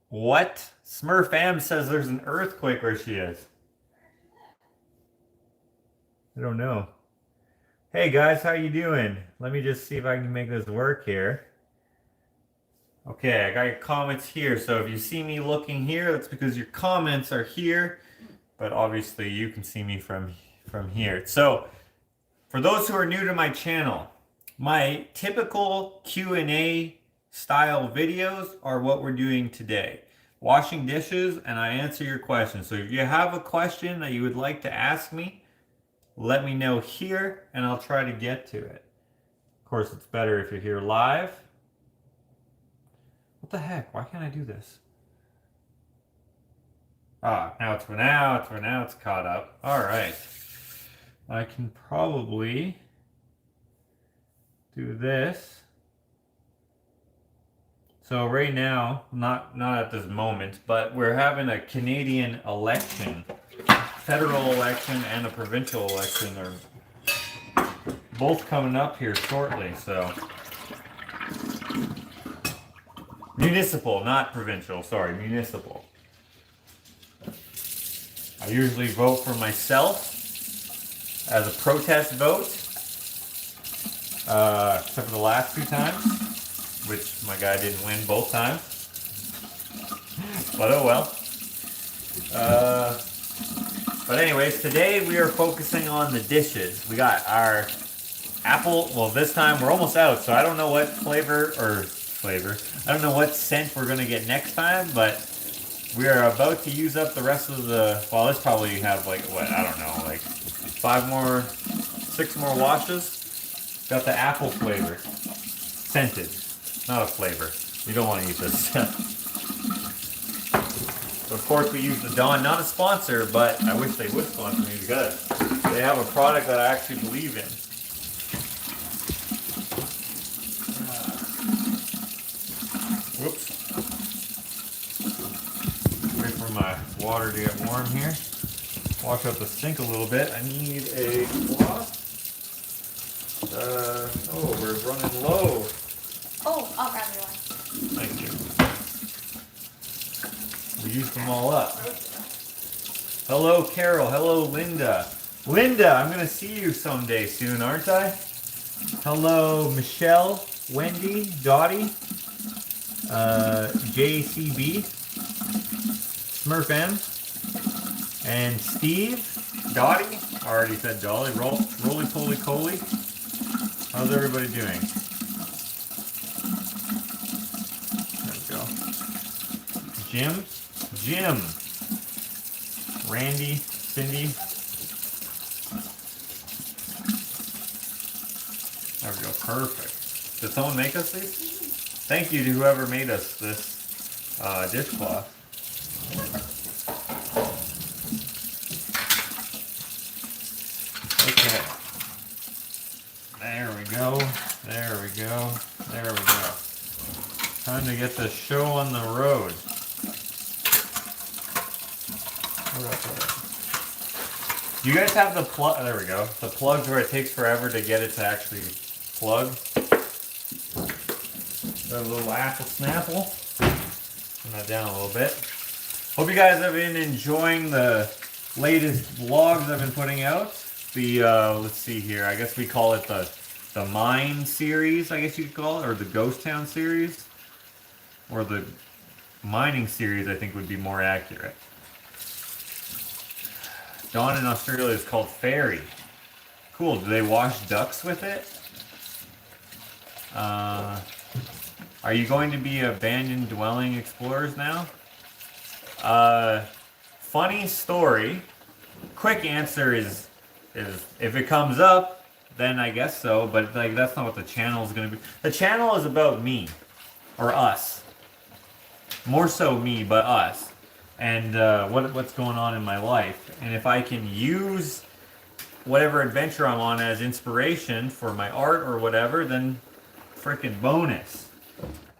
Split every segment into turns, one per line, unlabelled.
What? Smurf M says there's an earthquake where she is. I don't know. Hey guys, how you doing? Let me just see if I can make this work here. Okay, I got your comments here. So if you see me looking here, that's because your comments are here. But obviously you can see me from here. So for those who are new to my channel, my typical Q&A style videos are what we're doing today. Washing dishes, and I answer your questions. So if you have a question that you would like to ask me, let me know here and I'll try to get to it. Of course, it's better if you're here live. What the heck? Why can't I do this? Ah, now it's caught up. All right. I can probably do this. So right now, not at this moment, but we're having a Canadian election. Federal election and a provincial election are both coming up here shortly, so. Municipal, not provincial, sorry, municipal. I usually vote for myself as a protest vote, except for the last 2 times, which my guy didn't win both times. But oh well. But anyways, today we are focusing on the dishes. We got our apple, well this time we're almost out, so I don't know what I don't know what scent we're going to get next time, but we are about to use up the rest of the, well let's probably have like, what, I don't know, like 6 more washes. Got the apple flavor. Scented, not a flavor. You don't want to use this stuff. So of course we use the Dawn, not a sponsor, but I wish they would sponsor me because they have a product that I actually believe in. Whoops. Wait for my water to get warm here. Wash out the sink a little bit. I need a cloth. Oh, we're running low.
Oh, I'll grab you one.
Thank you. We used them all up. Hello, Carol. Hello, Linda. Linda, I'm going to see you someday soon, aren't I? Hello, Michelle, Wendy, Dottie, JCB, Smurf M, and Steve, Dottie. I already said Dolly. Roly Poly Coley. How's everybody doing? There we go. Jim, Randy, Cindy. There we go, perfect. Did someone make us these? Thank you to whoever made us this dishcloth. Okay. There we go, there we go, there we go. Time to get the show on the road. Do you guys have the plug? There we go. The plugs where it takes forever to get it to actually plug. Got a little apple snapple. Turn that down a little bit. Hope you guys have been enjoying the latest vlogs I've been putting out. The let's see here. I guess we call it the Mine series. I guess you could call it, or the Ghost Town series, or the Mining series. I think would be more accurate. Dawn in Australia is called Fairy. Cool. Do they wash ducks with it? Are you going to be abandoned dwelling explorers now? Funny story. Quick answer is if it comes up, then I guess so. But like that's not what the channel is going to be. The channel is about me, or us. More so me, but us. And what's going on in my life, and if I can use whatever adventure I'm on as inspiration for my art or whatever, then freaking bonus.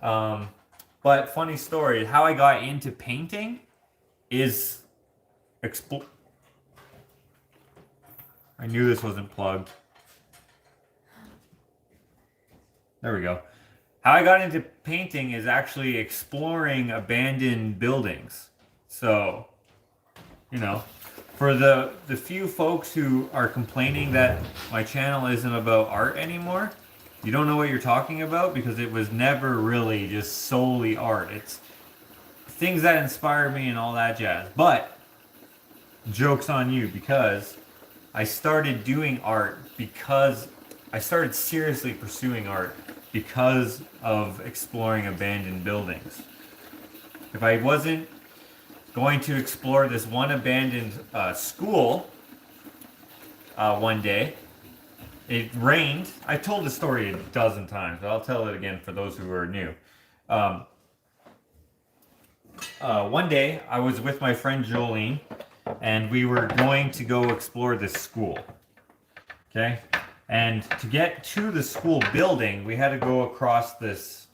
But funny story, how I got into painting is I knew this wasn't plugged. There we go. how I got into painting is actually exploring abandoned buildings. So, you know, for the few folks who are complaining that my channel isn't about art anymore, you don't know what you're talking about because it was never really just solely art. It's things that inspired me and all that jazz. But joke's on you because I started doing art because I started seriously pursuing art because of exploring abandoned buildings. If I wasn't going to explore this one abandoned school one day, it rained. I told the story a dozen times, but I'll tell it again for those who are new. One day, I was with my friend Jolene, and we were going to go explore this school. Okay? And to get to the school building, we had to go across this,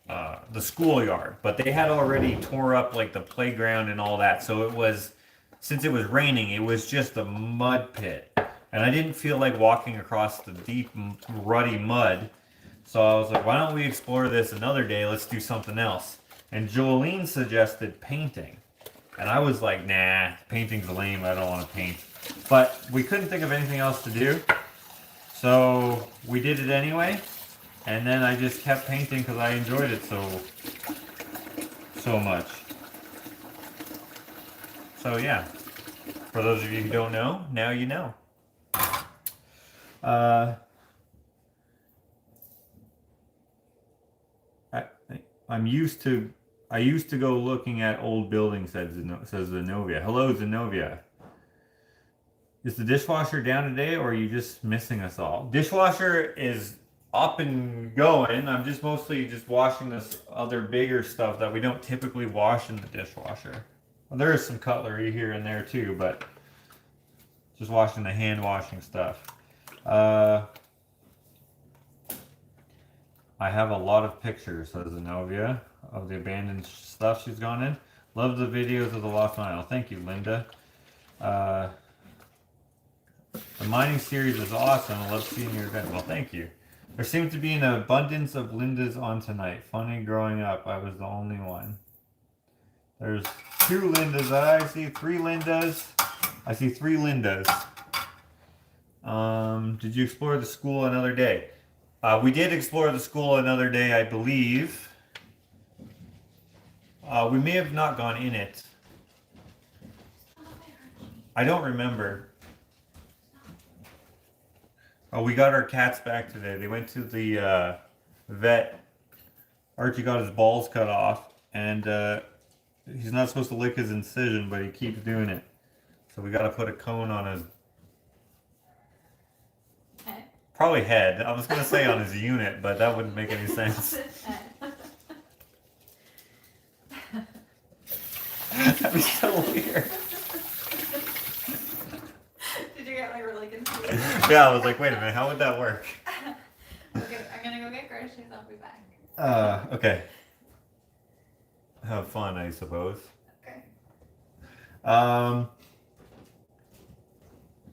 the schoolyard. But they had already tore up like the playground and all that. So it was, since it was raining, it was just a mud pit. And I didn't feel like walking across the deep, ruddy mud. So I was like, why don't we explore this another day? Let's do something else. And Jolene suggested painting. And I was like, nah, painting's lame. I don't want to paint. But we couldn't think of anything else to do. So we did it anyway. And then I just kept painting because I enjoyed it so much. So yeah. For those of you who don't know, now you know. I used to go looking at old buildings, says Zenovia. Hello, Zenovia. Is the dishwasher down today, or are you just missing us all? Dishwasher is up and going. I'm just mostly just washing this other bigger stuff that we don't typically wash in the dishwasher. Well, there is some cutlery here and there too, but just washing the hand washing stuff. I have a lot of pictures, says Zenovia, of the abandoned stuff she's gone in. Love the videos of the Lost Mile. Thank you, Linda. The mining series is awesome. I love seeing your event. Well, thank you. There seems to be an abundance of Lindas on tonight. Funny, growing up, I was the only one. There's 2 Lindas. I see 3 Lindas. I see 3 Lindas. Did you explore the school another day? We did explore the school another day, I believe. We may have not gone in it. I don't remember. Oh, we got our cats back today. They went to the vet. Archie got his balls cut off, and he's not supposed to lick his incision, but he keeps doing it. So we got to put a cone on his...
Head.
Probably head. I was going to say on his unit, but that wouldn't make any sense. That'd be so weird.
Did you get me really confused?
Yeah, I was like, wait a minute, how would that work?
Okay, I'm gonna go get groceries. I'll be back.
Okay. Have fun, I suppose.
Okay.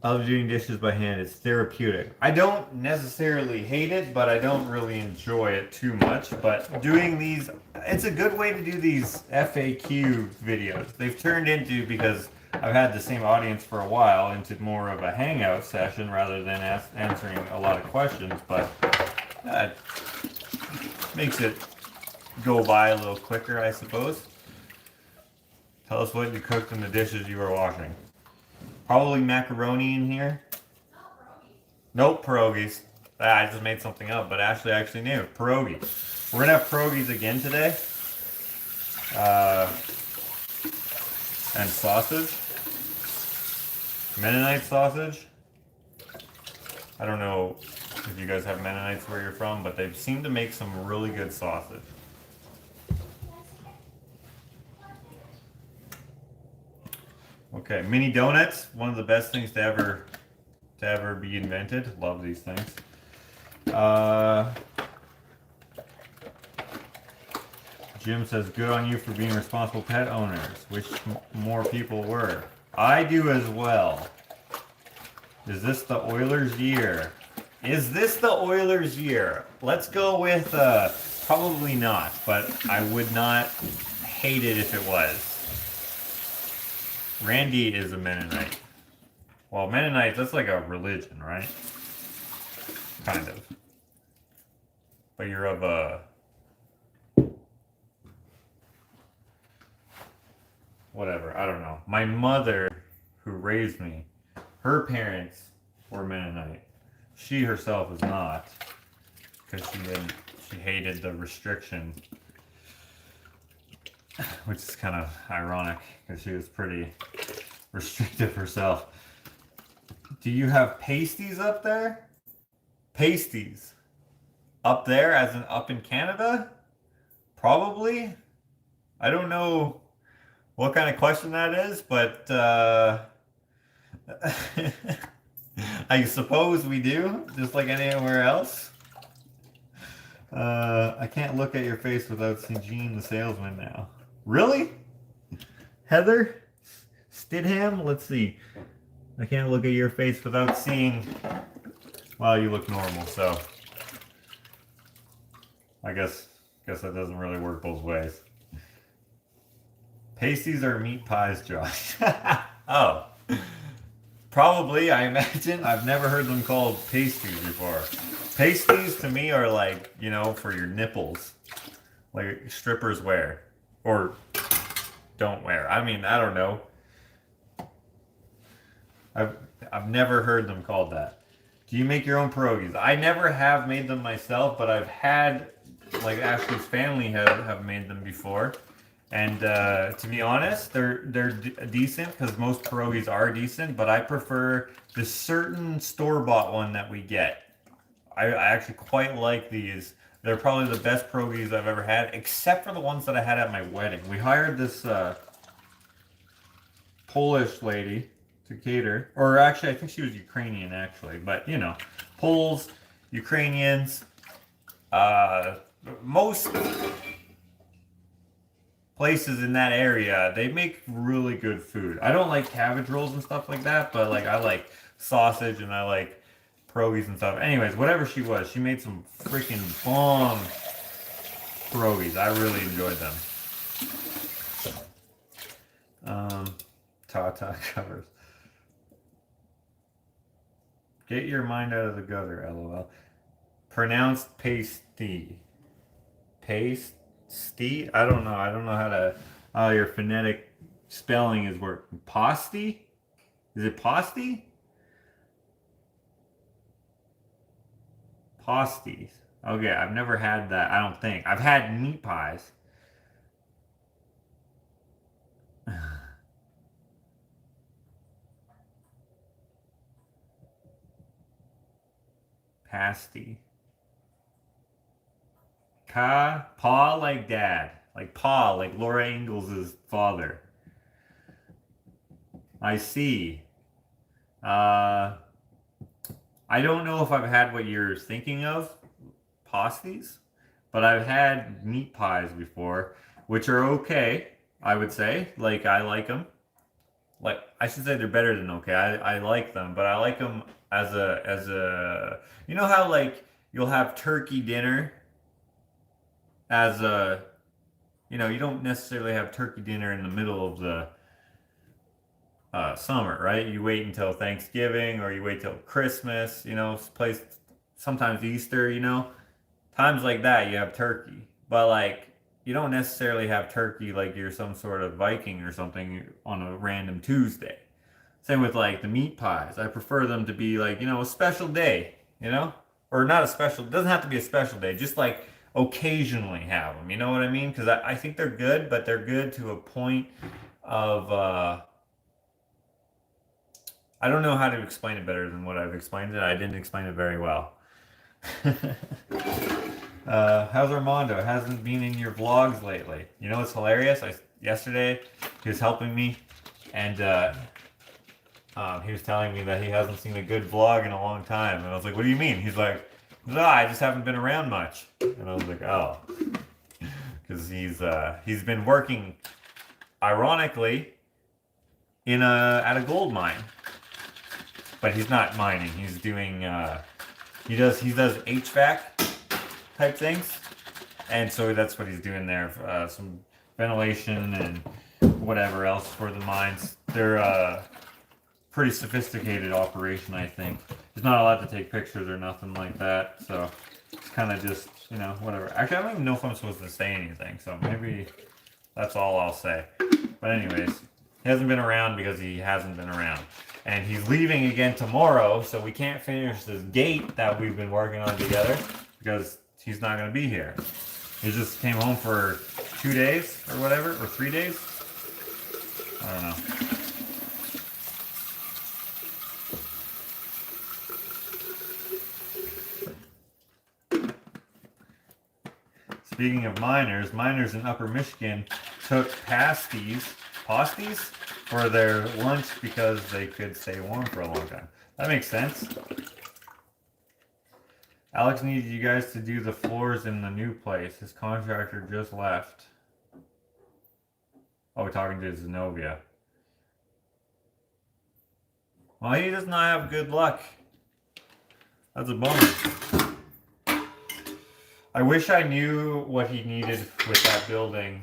I love doing dishes by hand. It's therapeutic. I don't necessarily hate it, but I don't really enjoy it too much. But doing these, it's a good way to do these FAQ videos. They've turned into, because I've had the same audience for a while, into more of a hangout session rather than answering a lot of questions. But that makes it go by a little quicker, I suppose. Tell us what you cooked in the dishes you were washing. Probably macaroni in here. Nope, pierogies. I just made something up, but Ashley actually knew. Pierogi. We're gonna have pierogies again today. And sausage. Mennonite sausage. I don't know if you guys have Mennonites where you're from, but they seem to make some really good sausage. Okay, mini donuts, one of the best things to ever be invented. Love these things. Jim says, good on you for being responsible pet owners. Wish more people were. I do as well. Is this the Oilers year? Is this the Oilers year? Let's go with Probably not, but I would not hate it if it was. Randy is a Mennonite. Well, Mennonites, that's like a religion, right? Kind of. But you're of a... whatever, I don't know. My mother, who raised me, her parents were Mennonite. She herself is not. Because she hated the restriction. Which is kind of ironic, because she was pretty restrictive herself. Do you have pasties up there? Pasties. Up there, as in up in Canada? Probably. I don't know what kind of question that is, but I suppose we do, just like anywhere else. I can't look at your face without seeing Gene the salesman now. Really? Heather? Stidham? Let's see. I can't look at your face without seeing... Well, you look normal, so... I guess that doesn't really work both ways. Pasties are meat pies, Josh. Oh. Probably, I imagine. I've never heard them called pasties before. Pasties to me are like, you know, for your nipples. Like strippers wear. Or don't wear. I mean, I don't know. I've never heard them called that. Do you make your own pierogies? I never have made them myself, but I've had, like Ashley's family have made them before. And to be honest, they're decent, because most pierogies are decent, but I prefer the certain store-bought one that we get. I actually quite like these. They're probably the best pierogies I've ever had, except for the ones that I had at my wedding. We hired this Polish lady to cater. Or actually, I think she was Ukrainian, actually. But, you know, Poles, Ukrainians, most places in that area, they make really good food. I don't like cabbage rolls and stuff like that, but like I like sausage and I like pierogies and stuff. Anyways, whatever she was, she made some freaking bomb pierogies. I really enjoyed them. Tata covers. Get your mind out of the gutter, lol. Pronounced pasty. Pasty? I don't know. I don't know how to... your phonetic spelling is working. Pasty? Is it pasty? Pasties. Okay, I've never had that. I don't think. I've had meat pies. Pasty. Pa like dad. Like Pa, like Laura Ingalls' father. I see. I don't know if I've had what you're thinking of, pasties, but I've had meat pies before, which are okay, I would say. Like, I like them. Like, I should say they're better than okay. I like them, but I like them as a, you know how, like, you'll have turkey dinner as a, you know, you don't necessarily have turkey dinner in the middle of the summer, right? You wait until Thanksgiving or you wait till Christmas, you know, sometimes Easter, you know. Times like that, you have turkey. But, like, you don't necessarily have turkey like you're some sort of Viking or something on a random Tuesday. Same with, like, the meat pies. I prefer them to be, like, you know, a special day, you know? Or not a special, it doesn't have to be a special day, just, like, occasionally have them, you know what I mean? Because I think they're good, but they're good to a point of, I don't know how to explain it better than what I've explained it. I didn't explain it very well. How's Armando? Hasn't been in your vlogs lately. You know what's hilarious? Yesterday, he was helping me, and he was telling me that he hasn't seen a good vlog in a long time. And I was like, what do you mean? He's like, no, I just haven't been around much. And I was like, oh. Because he's been working, ironically, at a gold mine. But he's not mining. He's doing, he does HVAC type things. And so that's what he's doing there. Some ventilation and whatever else for the mines. They're pretty sophisticated operation, I think. He's not allowed to take pictures or nothing like that, so it's kind of just, you know, whatever. Actually, I don't even know if I'm supposed to say anything, so maybe that's all I'll say. But anyways, he hasn't been around because he hasn't been around. And he's leaving again tomorrow, so we can't finish this gate that we've been working on together because he's not going to be here. He just came home for 2 days or whatever, or 3 days. I don't know. Speaking of miners, miners in Upper Michigan took pasties for their lunch because they could stay warm for a long time. That makes sense. Alex needed you guys to do the floors in the new place. His contractor just left. Oh, we're talking to Zenobia. Well, he does not have good luck. That's a bummer. I wish I knew what he needed with that building.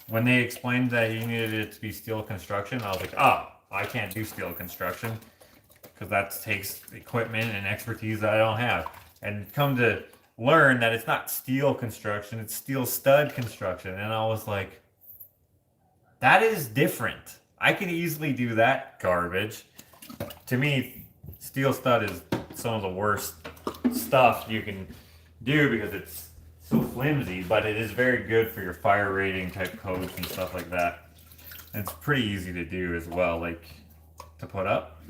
When they explained that he needed it to be steel construction, I was like, oh, I can't do steel construction because that takes equipment and expertise that I don't have. And come to learn that it's not steel construction, it's steel stud construction. And I was like, that is different. I can easily do that garbage. To me, steel stud is some of the worst stuff you can do because it's so flimsy, but it is very good for your fire rating type codes and stuff like that. And it's pretty easy to do as well, like to put up.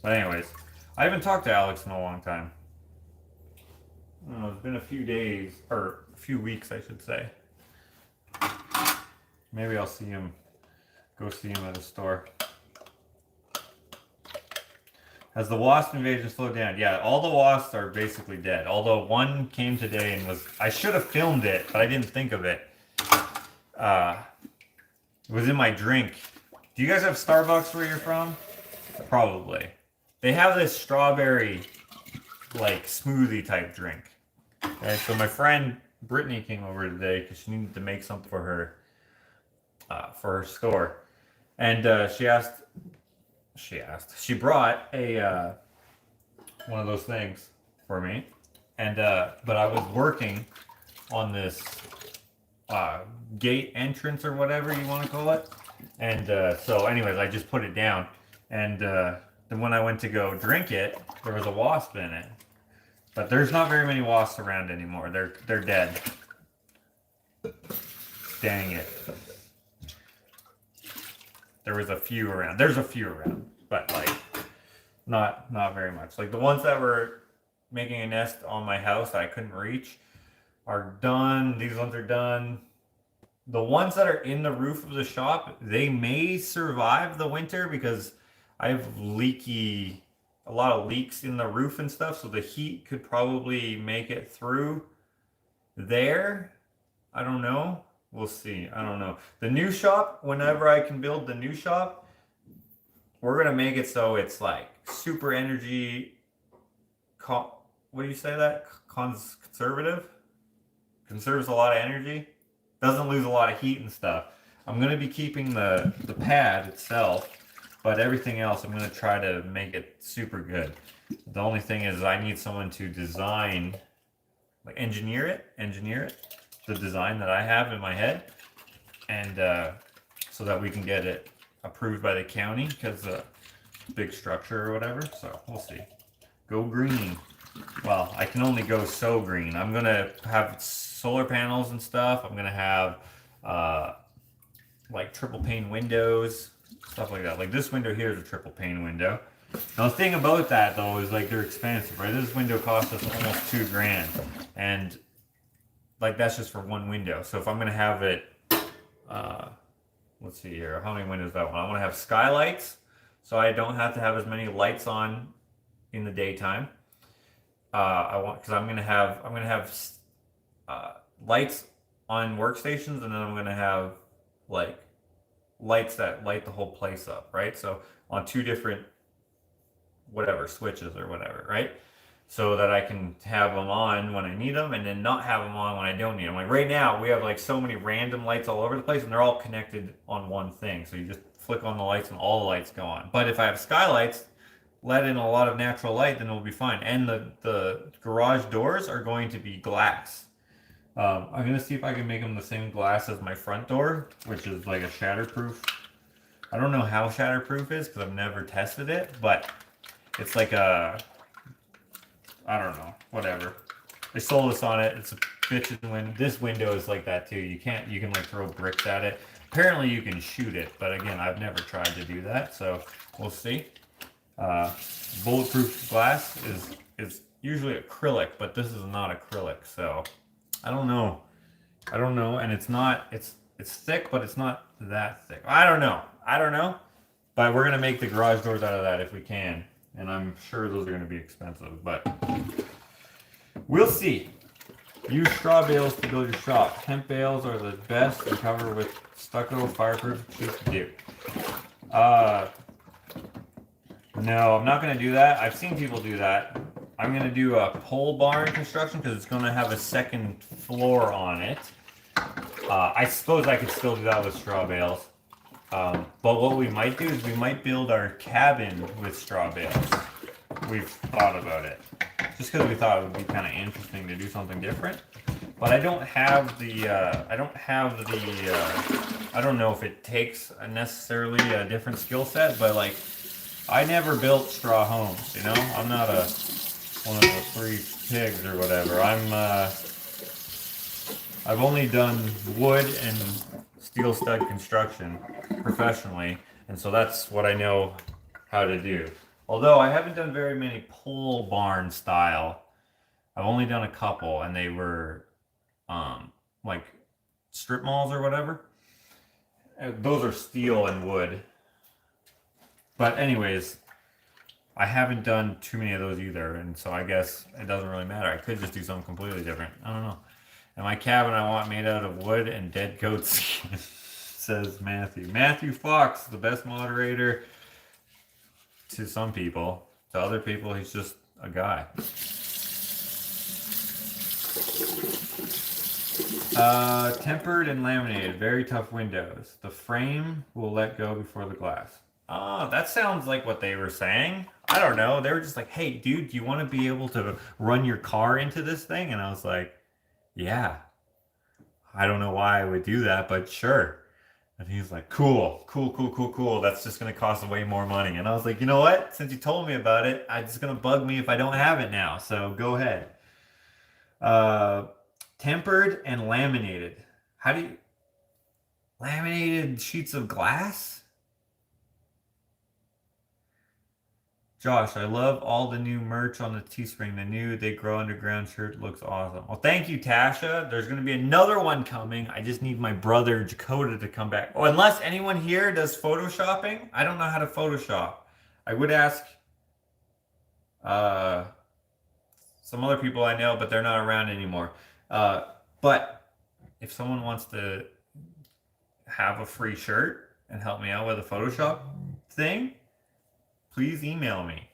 But anyways, I haven't talked to Alex in a long time. I don't know, it's been a few days, or a few weeks I should say. Maybe I'll see him, go see him at a store. Has the wasp invasion slowed down? Yeah, all the wasps are basically dead. Although one came today and was... I should have filmed it, but I didn't think of it. It was in my drink. Do you guys have Starbucks where you're from? Probably. They have this strawberry, like, smoothie type drink. Okay, so my friend Brittany came over today because she needed to make something for her store. And she brought a one of those things for me, and but I was working on this gate entrance or whatever you want to call it, and so anyways I just put it down, and then when I went to go drink it, there was a wasp in it, but there's not very many wasps around anymore. They're dead. Dang it. There was a few around. There's a few around, but like not very much. Like the ones that were making a nest on my house that I couldn't reach are done. These ones are done. The ones that are in the roof of the shop, they may survive the winter because I have a lot of leaks in the roof and stuff, so the heat could probably make it through there. I don't know. We'll see. I don't know. The new shop, whenever I can build the new shop, we're going to make it so it's like super energy, what do you say that? Conservative? Conserves a lot of energy. Doesn't lose a lot of heat and stuff. I'm going to be keeping the pad itself, but everything else I'm going to try to make it super good. The only thing is I need someone to design, like engineer it. The design that I have in my head, and so that we can get it approved by the county because big structure or whatever. So we'll see. Go green. Well, I can only go so green. I'm gonna have solar panels and stuff. I'm gonna have like triple pane windows, stuff like that. Like this window here is a triple pane window. Now the thing about that though is like they're expensive, right? This window cost us almost $2,000, and like that's just for one window. So if I'm gonna have it, let's see here, how many windows is that one? I want to have skylights, so I don't have to have as many lights on in the daytime. Because I'm gonna have lights on workstations, and then I'm gonna have like lights that light the whole place up, right? So on two different whatever switches or whatever, right? so that I can have them on when I need them and then not have them on when I don't need them. Like right now, we have like so many random lights all over the place and they're all connected on one thing. So you just flick on the lights and all the lights go on. But if I have skylights, let in a lot of natural light, then it'll be fine. And the garage doors are going to be glass. I'm gonna see if I can make them the same glass as my front door, which is like a shatterproof. I don't know how shatterproof is because I've never tested it, but it's like a, I don't know, whatever. They sold us on it. It's a bitchin' window. This window is like that too. You can like throw bricks at it. Apparently you can shoot it, but again, I've never tried to do that, so we'll see. Bulletproof glass is usually acrylic, but this is not acrylic, so I don't know. And it's thick, but it's not that thick. I don't know. But we're gonna make the garage doors out of that if we can, and I'm sure those are gonna be expensive, but we'll see. Use straw bales to build your shop. Hemp bales are the best and cover with stucco, fireproof, choose to do. No, I'm not gonna do that. I've seen people do that. I'm gonna do a pole barn construction because it's gonna have a second floor on it. I suppose I could still do that with straw bales. But what we might do is we might build our cabin with straw bales. We've thought about it. Just because we thought it would be kind of interesting to do something different. But I don't have the, I don't know if it takes necessarily a different skill set, but like, I never built straw homes, you know? I'm not one of the 3 pigs or whatever. I've only done wood and steel stud construction professionally, and so that's what I know how to do. Although I haven't done very many pole barn style. I've only done a couple, and they were like strip malls or whatever. Those are steel and wood. But anyways, I haven't done too many of those either, and so I guess it doesn't really matter. I could just do something completely different. I don't know. And my cabin I want made out of wood and dead goat skin, says Matthew. Matthew Fox, the best moderator to some people. To other people, he's just a guy. Tempered and laminated, very tough windows. The frame will let go before the glass. That sounds like what they were saying. I don't know. They were just like, hey, dude, do you want to be able to run your car into this thing? And I was like, yeah. I don't know why I would do that, but sure. And he's like, cool. That's just going to cost way more money. And I was like, you know what? Since you told me about it, it's going to bug me if I don't have it now. So go ahead. Tempered and laminated. How do you... Laminated sheets of glass? Josh, I love all the new merch on the Teespring. The new They Grow Underground shirt looks awesome. Well, thank you, Tasha. There's going to be another one coming. I just need my brother, Dakota, to come back. Oh, unless anyone here does Photoshopping. I don't know how to Photoshop. I would ask some other people I know, but they're not around anymore. But if someone wants to have a free shirt and help me out with a Photoshop thing, please email me.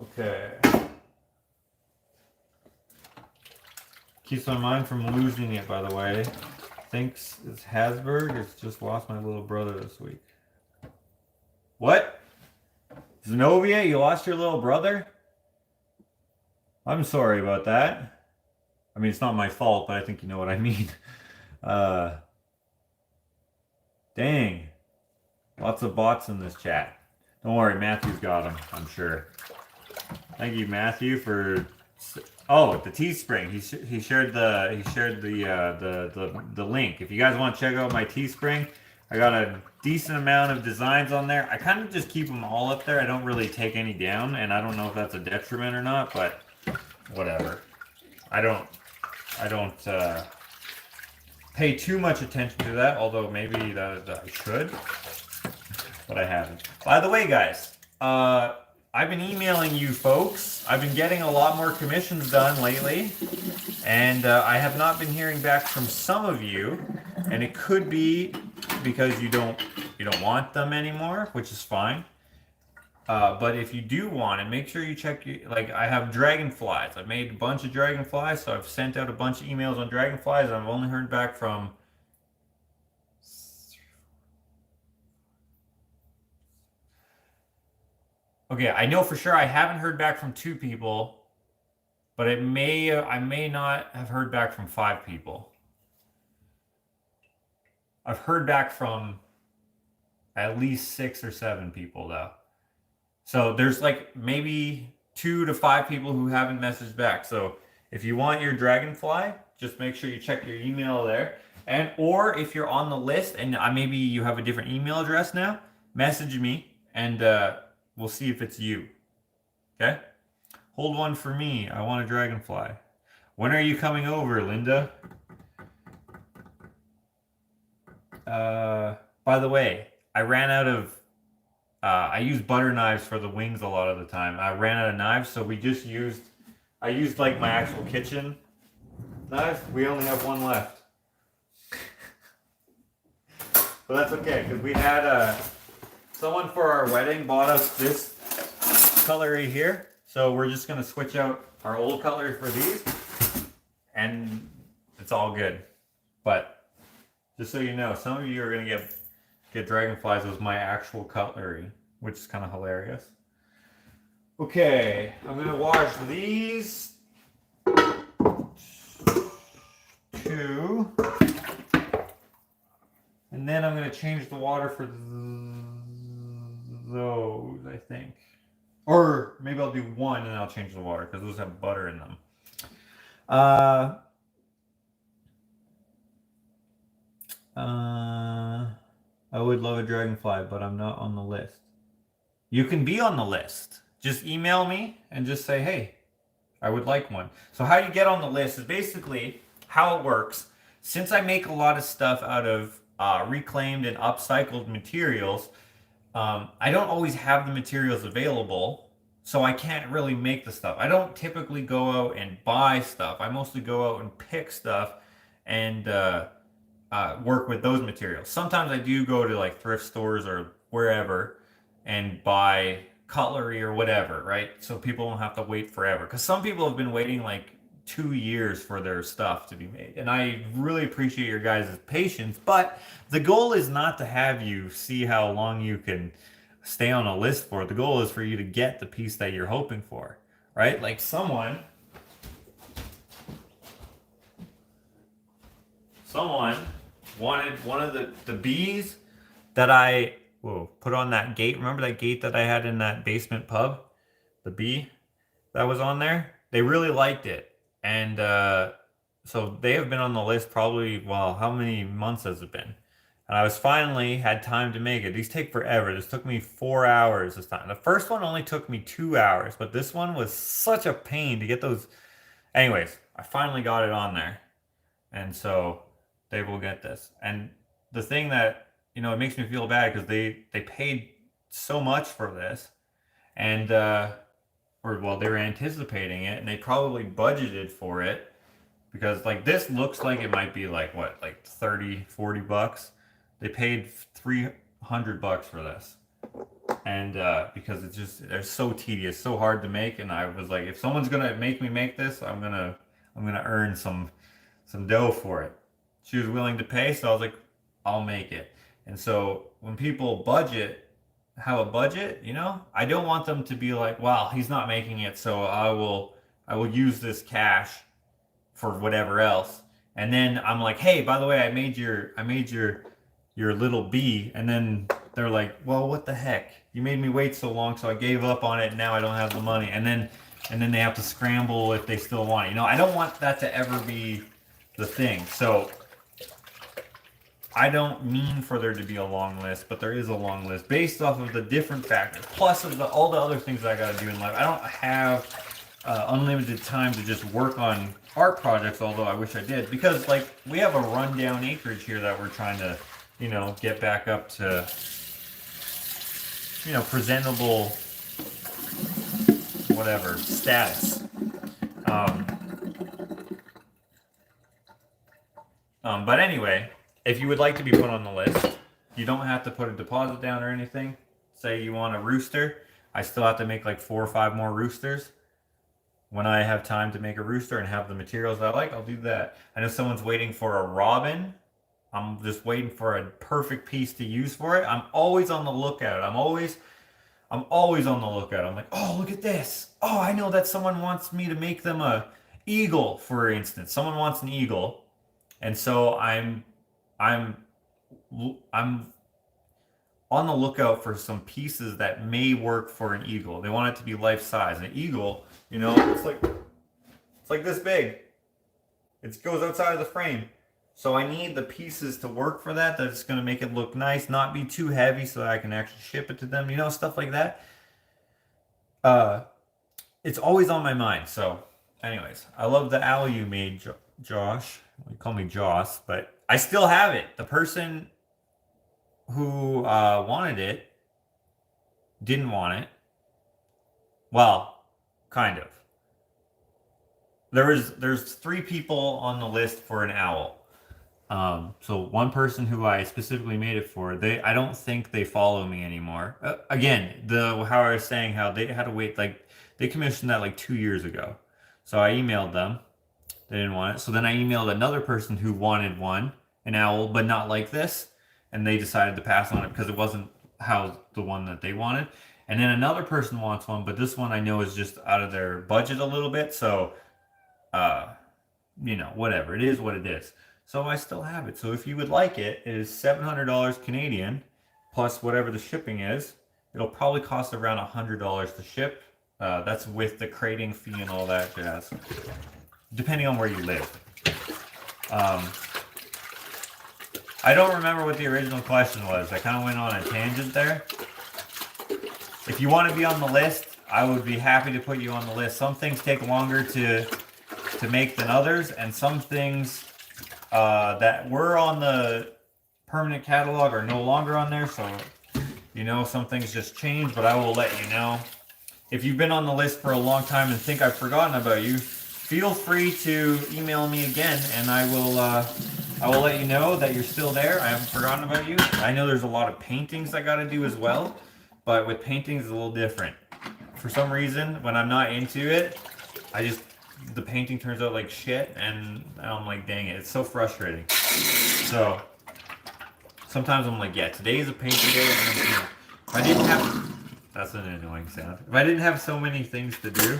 Okay. Keeps my mind from losing it, by the way. Thinks it's Hasberg. It's just lost my little brother this week. What? Zenobia, you lost your little brother? I'm sorry about that. I mean, it's not my fault, but I think you know what I mean. Dang. Lots of bots in this chat. Don't worry, Matthew's got them, I'm sure. Thank you, Matthew, for... Oh, the Teespring. He shared the link. If you guys want to check out my Teespring, I got a decent amount of designs on there. I kind of just keep them all up there. I don't really take any down, and I don't know if that's a detriment or not, but whatever. I don't pay too much attention to that, although maybe that I should, but I haven't. By the way, guys, I've been emailing you folks. I've been getting a lot more commissions done lately, and I have not been hearing back from some of you, and it could be because you don't want them anymore, which is fine. But if you do want it, make sure you check like I have dragonflies. I made a bunch of dragonflies, so I've sent out a bunch of emails on dragonflies, and I've only heard back from okay, I know for sure I haven't heard back from 2 people, but I may not have heard back from 5 people. I've heard back from at least 6 or 7 people though. So there's like maybe 2 to 5 people who haven't messaged back. So if you want your dragonfly, just make sure you check your email there. And or if you're on the list and maybe you have a different email address now, message me and we'll see if it's you. Okay? Hold one for me. I want a dragonfly. When are you coming over, Linda? By the way, I ran out of I use butter knives for the wings a lot of the time. I ran out of knives, so I used like my actual kitchen knives. We only have one left. But that's okay, because we had someone for our wedding bought us this cutlery here. So we're just going to switch out our old cutlery for these. And it's all good. But just so you know, some of you are going to get dragonflies with my actual cutlery, which is kind of hilarious. Okay, I'm going to wash these 2. And then I'm going to change the water for those, I think. Or maybe I'll do 1 and I'll change the water because those have butter in them. I would love a dragonfly, but I'm not on the list. You can be on the list. Just email me and just say, hey, I would like one. So how you get on the list is basically how it works. Since I make a lot of stuff out of reclaimed and upcycled materials, I don't always have the materials available, so I can't really make the stuff. I don't typically go out and buy stuff. I mostly go out and pick stuff and work with those materials. Sometimes I do go to like thrift stores or wherever and buy cutlery or whatever, right? So people don't have to wait forever. Because some people have been waiting like 2 years for their stuff to be made. And I really appreciate your guys' patience, but the goal is not to have you see how long you can stay on a list for. The goal is for you to get the piece that you're hoping for, right? Like someone wanted one of the bees that I put on that gate. Remember that gate that I had in that basement pub? The bee that was on there? They really liked it. And so they have been on the list probably, well, how many months has it been? And I was finally had time to make it. These take forever. This took me 4 hours this time. The first one only took me 2 hours, but this one was such a pain to get those. Anyways, I finally got it on there. And so they will get this. And the thing that, it makes me feel bad because they paid so much for this. And, they were anticipating it and they probably budgeted for it because like this looks like it might be like what, like 30-40 bucks. They paid $300 for this. And because they're so tedious, so hard to make. And I was like, if someone's gonna make me make this, I'm gonna earn some dough for it. She was willing to pay, so I was like, I'll make it. And so when people have a budget, I don't want them to be like, well, he's not making it, so I will use this cash for whatever else. And then I'm like, hey, by the way, I made your little bee. And then they're like, well, what the heck? You made me wait so long, so I gave up on it, and now I don't have the money. And then they have to scramble if they still want it. I don't want that to ever be the thing. So I don't mean for there to be a long list, but there is a long list based off of the different factors, plus of all the other things that I got to do in life. I don't have unlimited time to just work on art projects, although I wish I did, because like we have a rundown acreage here that we're trying to, get back up to, presentable, whatever, status. But anyway, if you would like to be put on the list, you don't have to put a deposit down or anything. Say you want a rooster. I still have to make like 4 or 5 more roosters. When I have time to make a rooster and have the materials I like, I'll do that. I know someone's waiting for a robin. I'm just waiting for a perfect piece to use for it. I'm always on the lookout. I'm always on the lookout. I'm like, oh, look at this. Oh, I know that someone wants me to make them a eagle, for instance. Someone wants an eagle, and so I'm on the lookout for some pieces that may work for an eagle. They want it to be life size. An eagle, you know, it's like this big. It goes outside of the frame. So I need the pieces to work for that. That's going to make it look nice, not be too heavy so that I can actually ship it to them. You know, stuff like that. It's always on my mind. So anyways, I love the owl you made, Josh. You call me Joss, but I still have it. The person who wanted it didn't want it. Well, kind of. There's 3 people on the list for an owl. So one person who I specifically made it for, I don't think they follow me anymore. Again, how I was saying how they had to wait, like they commissioned that like 2 years ago. So I emailed them. They didn't want it. So then I emailed another person who wanted an owl, but not like this. And they decided to pass on it because it wasn't the one that they wanted. And then another person wants one, but this one I know is just out of their budget a little bit. So, you know, whatever. It is what it is. So I still have it. So if you would like it, it is $700 Canadian plus whatever the shipping is. It'll probably cost around $100 to ship. That's with the crating fee and all that jazz, depending on where you live. I don't remember what the original question was. I kind of went on a tangent there. If you want to be on the list, I would be happy to put you on the list. Some things take longer to make than others, and some things that were on the permanent catalog are no longer on there. So, you know, some things just change, but I will let you know. If you've been on the list for a long time and think I've forgotten about you, feel free to email me again, and I will let you know that you're still there. I haven't forgotten about you. I know there's a lot of paintings I got to do as well, but with paintings it's a little different. For some reason, when I'm not into it, the painting turns out like shit, and I'm like, dang it, it's so frustrating. So sometimes I'm like, yeah, today's a painting day. And if I didn't have, that's an annoying sound. If I didn't have so many things to do,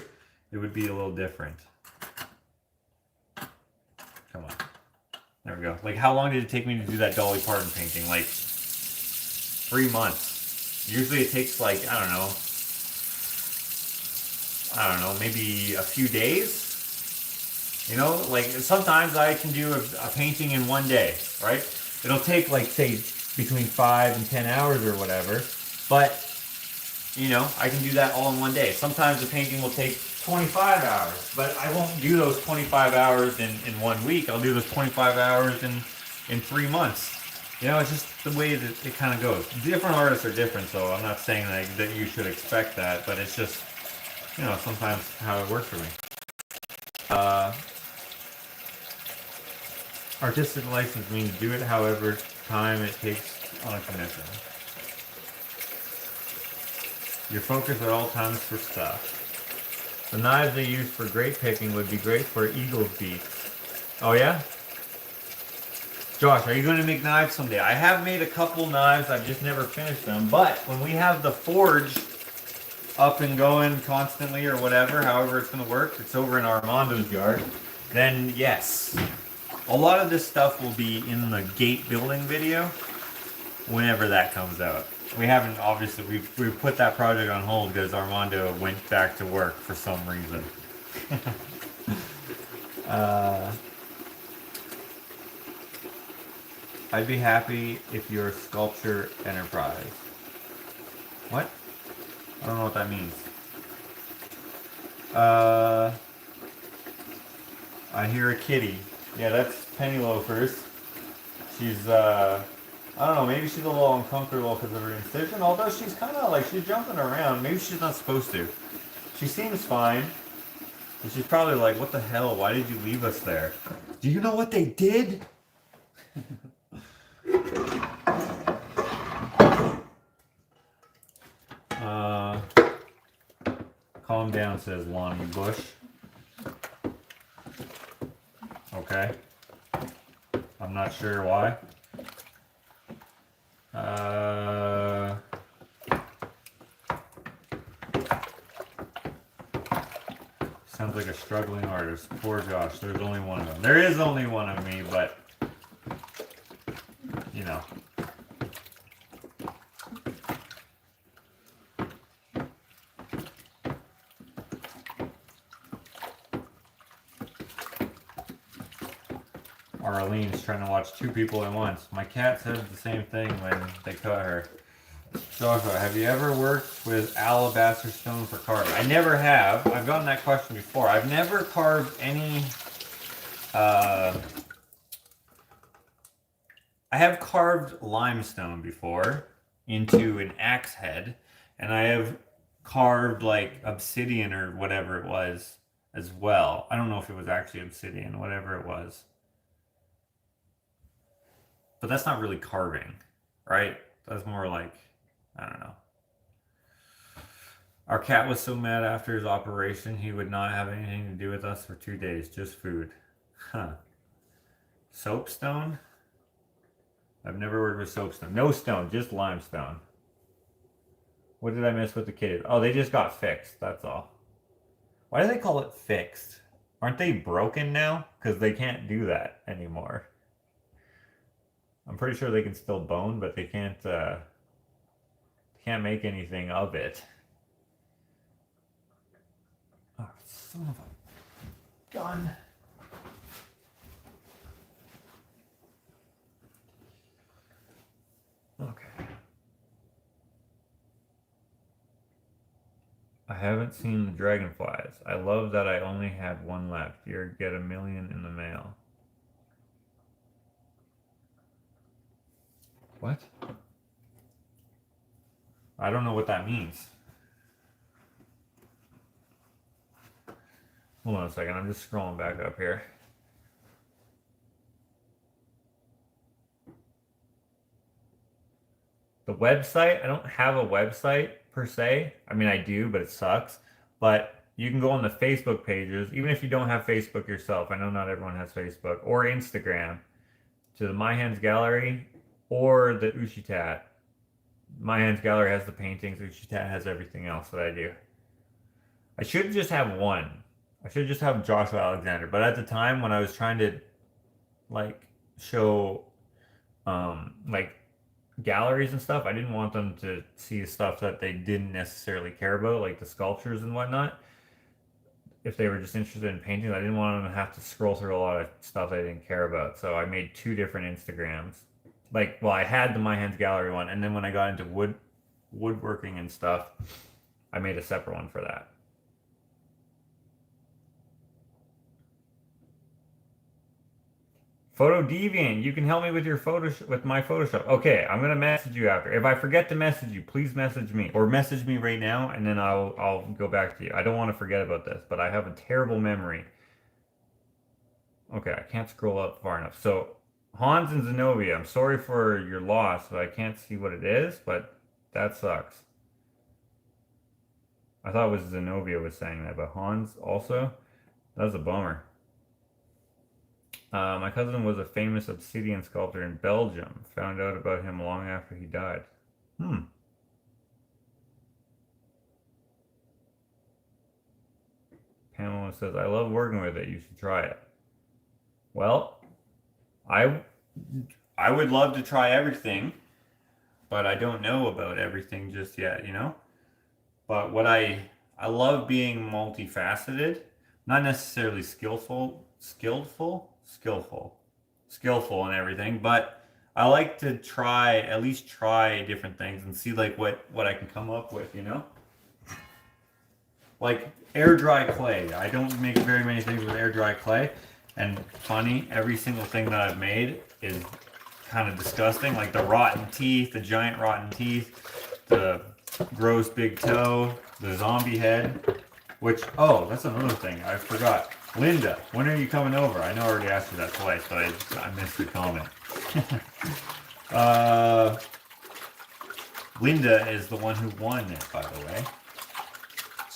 it would be a little different. Come on. There we go. Like, how long did it take me to do that Dolly Parton painting? Like 3 months. Usually it takes like, I don't know, maybe a few days. You know, like sometimes I can do a painting in 1 day, right? It'll take like, say, between 5 and 10 hours or whatever. But, you know, I can do that all in 1 day. Sometimes the painting will take 25 hours, but I won't do those 25 hours in 1 week. I'll do those 25 hours in 3 months. You know, it's just the way that it kind of goes. Different artists are different, so I'm not saying that you should expect that, but it's just, you know, sometimes how it works for me. Artistic license means do it however time it takes on a commission. Your focus at all times for stuff. The knives they use for grape picking would be great for eagle's beaks. Oh yeah? Josh, are you going to make knives someday? I have made a couple knives, I've just never finished them. But when we have the forge up and going constantly or whatever, however it's going to work, it's over in Armando's yard, then yes. A lot of this stuff will be in the gate building video whenever that comes out. We haven't, obviously, we've put that project on hold because Armando went back to work for some reason. I'd be happy if you're a sculpture enterprise. What? I don't know what that means. I hear a kitty. Yeah, that's Penny Loafers. She's, I don't know, maybe she's a little uncomfortable because of her incision, although she's kind of like, she's jumping around. Maybe she's not supposed to. She seems fine. And she's probably like, what the hell? Why did you leave us there? Do you know what they did? Calm down, says Lonnie Bush. Okay. I'm not sure why. Sounds like a struggling artist. Poor Josh. There's only one of them. There is only one of me, but you know. Arlene's trying to watch two people at once. My cat said the same thing when they cut her. Joshua, have you ever worked with alabaster stone for carving? I never have. I've gotten that question before. I've never carved any... I have carved limestone before into an axe head. And I have carved like obsidian or whatever it was as well. I don't know if it was actually obsidian, whatever it was. But that's not really carving, right? That's more like, I don't know. Our cat was so mad after his operation, he would not have anything to do with us for 2 days, just food. Huh. Soapstone? I've never worked with soapstone. No stone, just limestone. What did I miss with the kids? Oh, they just got fixed, that's all. Why do they call it fixed? Aren't they broken now? Because they can't do that anymore. I'm pretty sure they can still bone, but they can't make anything of it. Oh, son of a gun. Okay. I haven't seen the dragonflies. I love that I only had one left. You'll get 1 million in the mail. What? I don't know what that means. Hold on a second, I'm just scrolling back up here. The website, I don't have a website per se. I mean, I do, but it sucks. But you can go on the Facebook pages, even if you don't have Facebook yourself. I know not everyone has Facebook, or Instagram, to the My Hands Gallery or the Ushitat. My Hands Gallery has the paintings, Ushitat has everything else that I do. I should just have one. I should just have Joshua Alexander. But at the time when I was trying to like show like galleries and stuff, I didn't want them to see stuff that they didn't necessarily care about, like the sculptures and whatnot. If they were just interested in painting, I didn't want them to have to scroll through a lot of stuff they didn't care about. So I made 2 different Instagrams. Like, well, I had the My Hands Gallery one, and then when I got into woodworking and stuff, I made a separate one for that. Photo Deviant, you can help me with your with my Photoshop. Okay, I'm gonna message you after. If I forget to message you, please message me, or message me right now, and then I'll go back to you. I don't want to forget about this, but I have a terrible memory. Okay, I can't scroll up far enough. So Hans and Zenobia, I'm sorry for your loss, but I can't see what it is, but that sucks. I thought it was Zenobia was saying that, but Hans also? That was a bummer. My cousin was a famous obsidian sculptor in Belgium. Found out about him long after he died. Pamela says, I love working with it. You should try it. Well, I would love to try everything, but I don't know about everything just yet, you know? But what I love being multifaceted, not necessarily skillful and everything, but I like to at least try different things and see like what I can come up with, you know? Like air dry clay. I don't make very many things with air dry clay. And funny, every single thing that I've made is kind of disgusting. Like the rotten teeth, the giant rotten teeth, the gross big toe, the zombie head, which, oh, that's another thing. I forgot. Linda, when are you coming over? I know I already asked you that twice, but I missed your comment. Linda is the one who won it, by the way.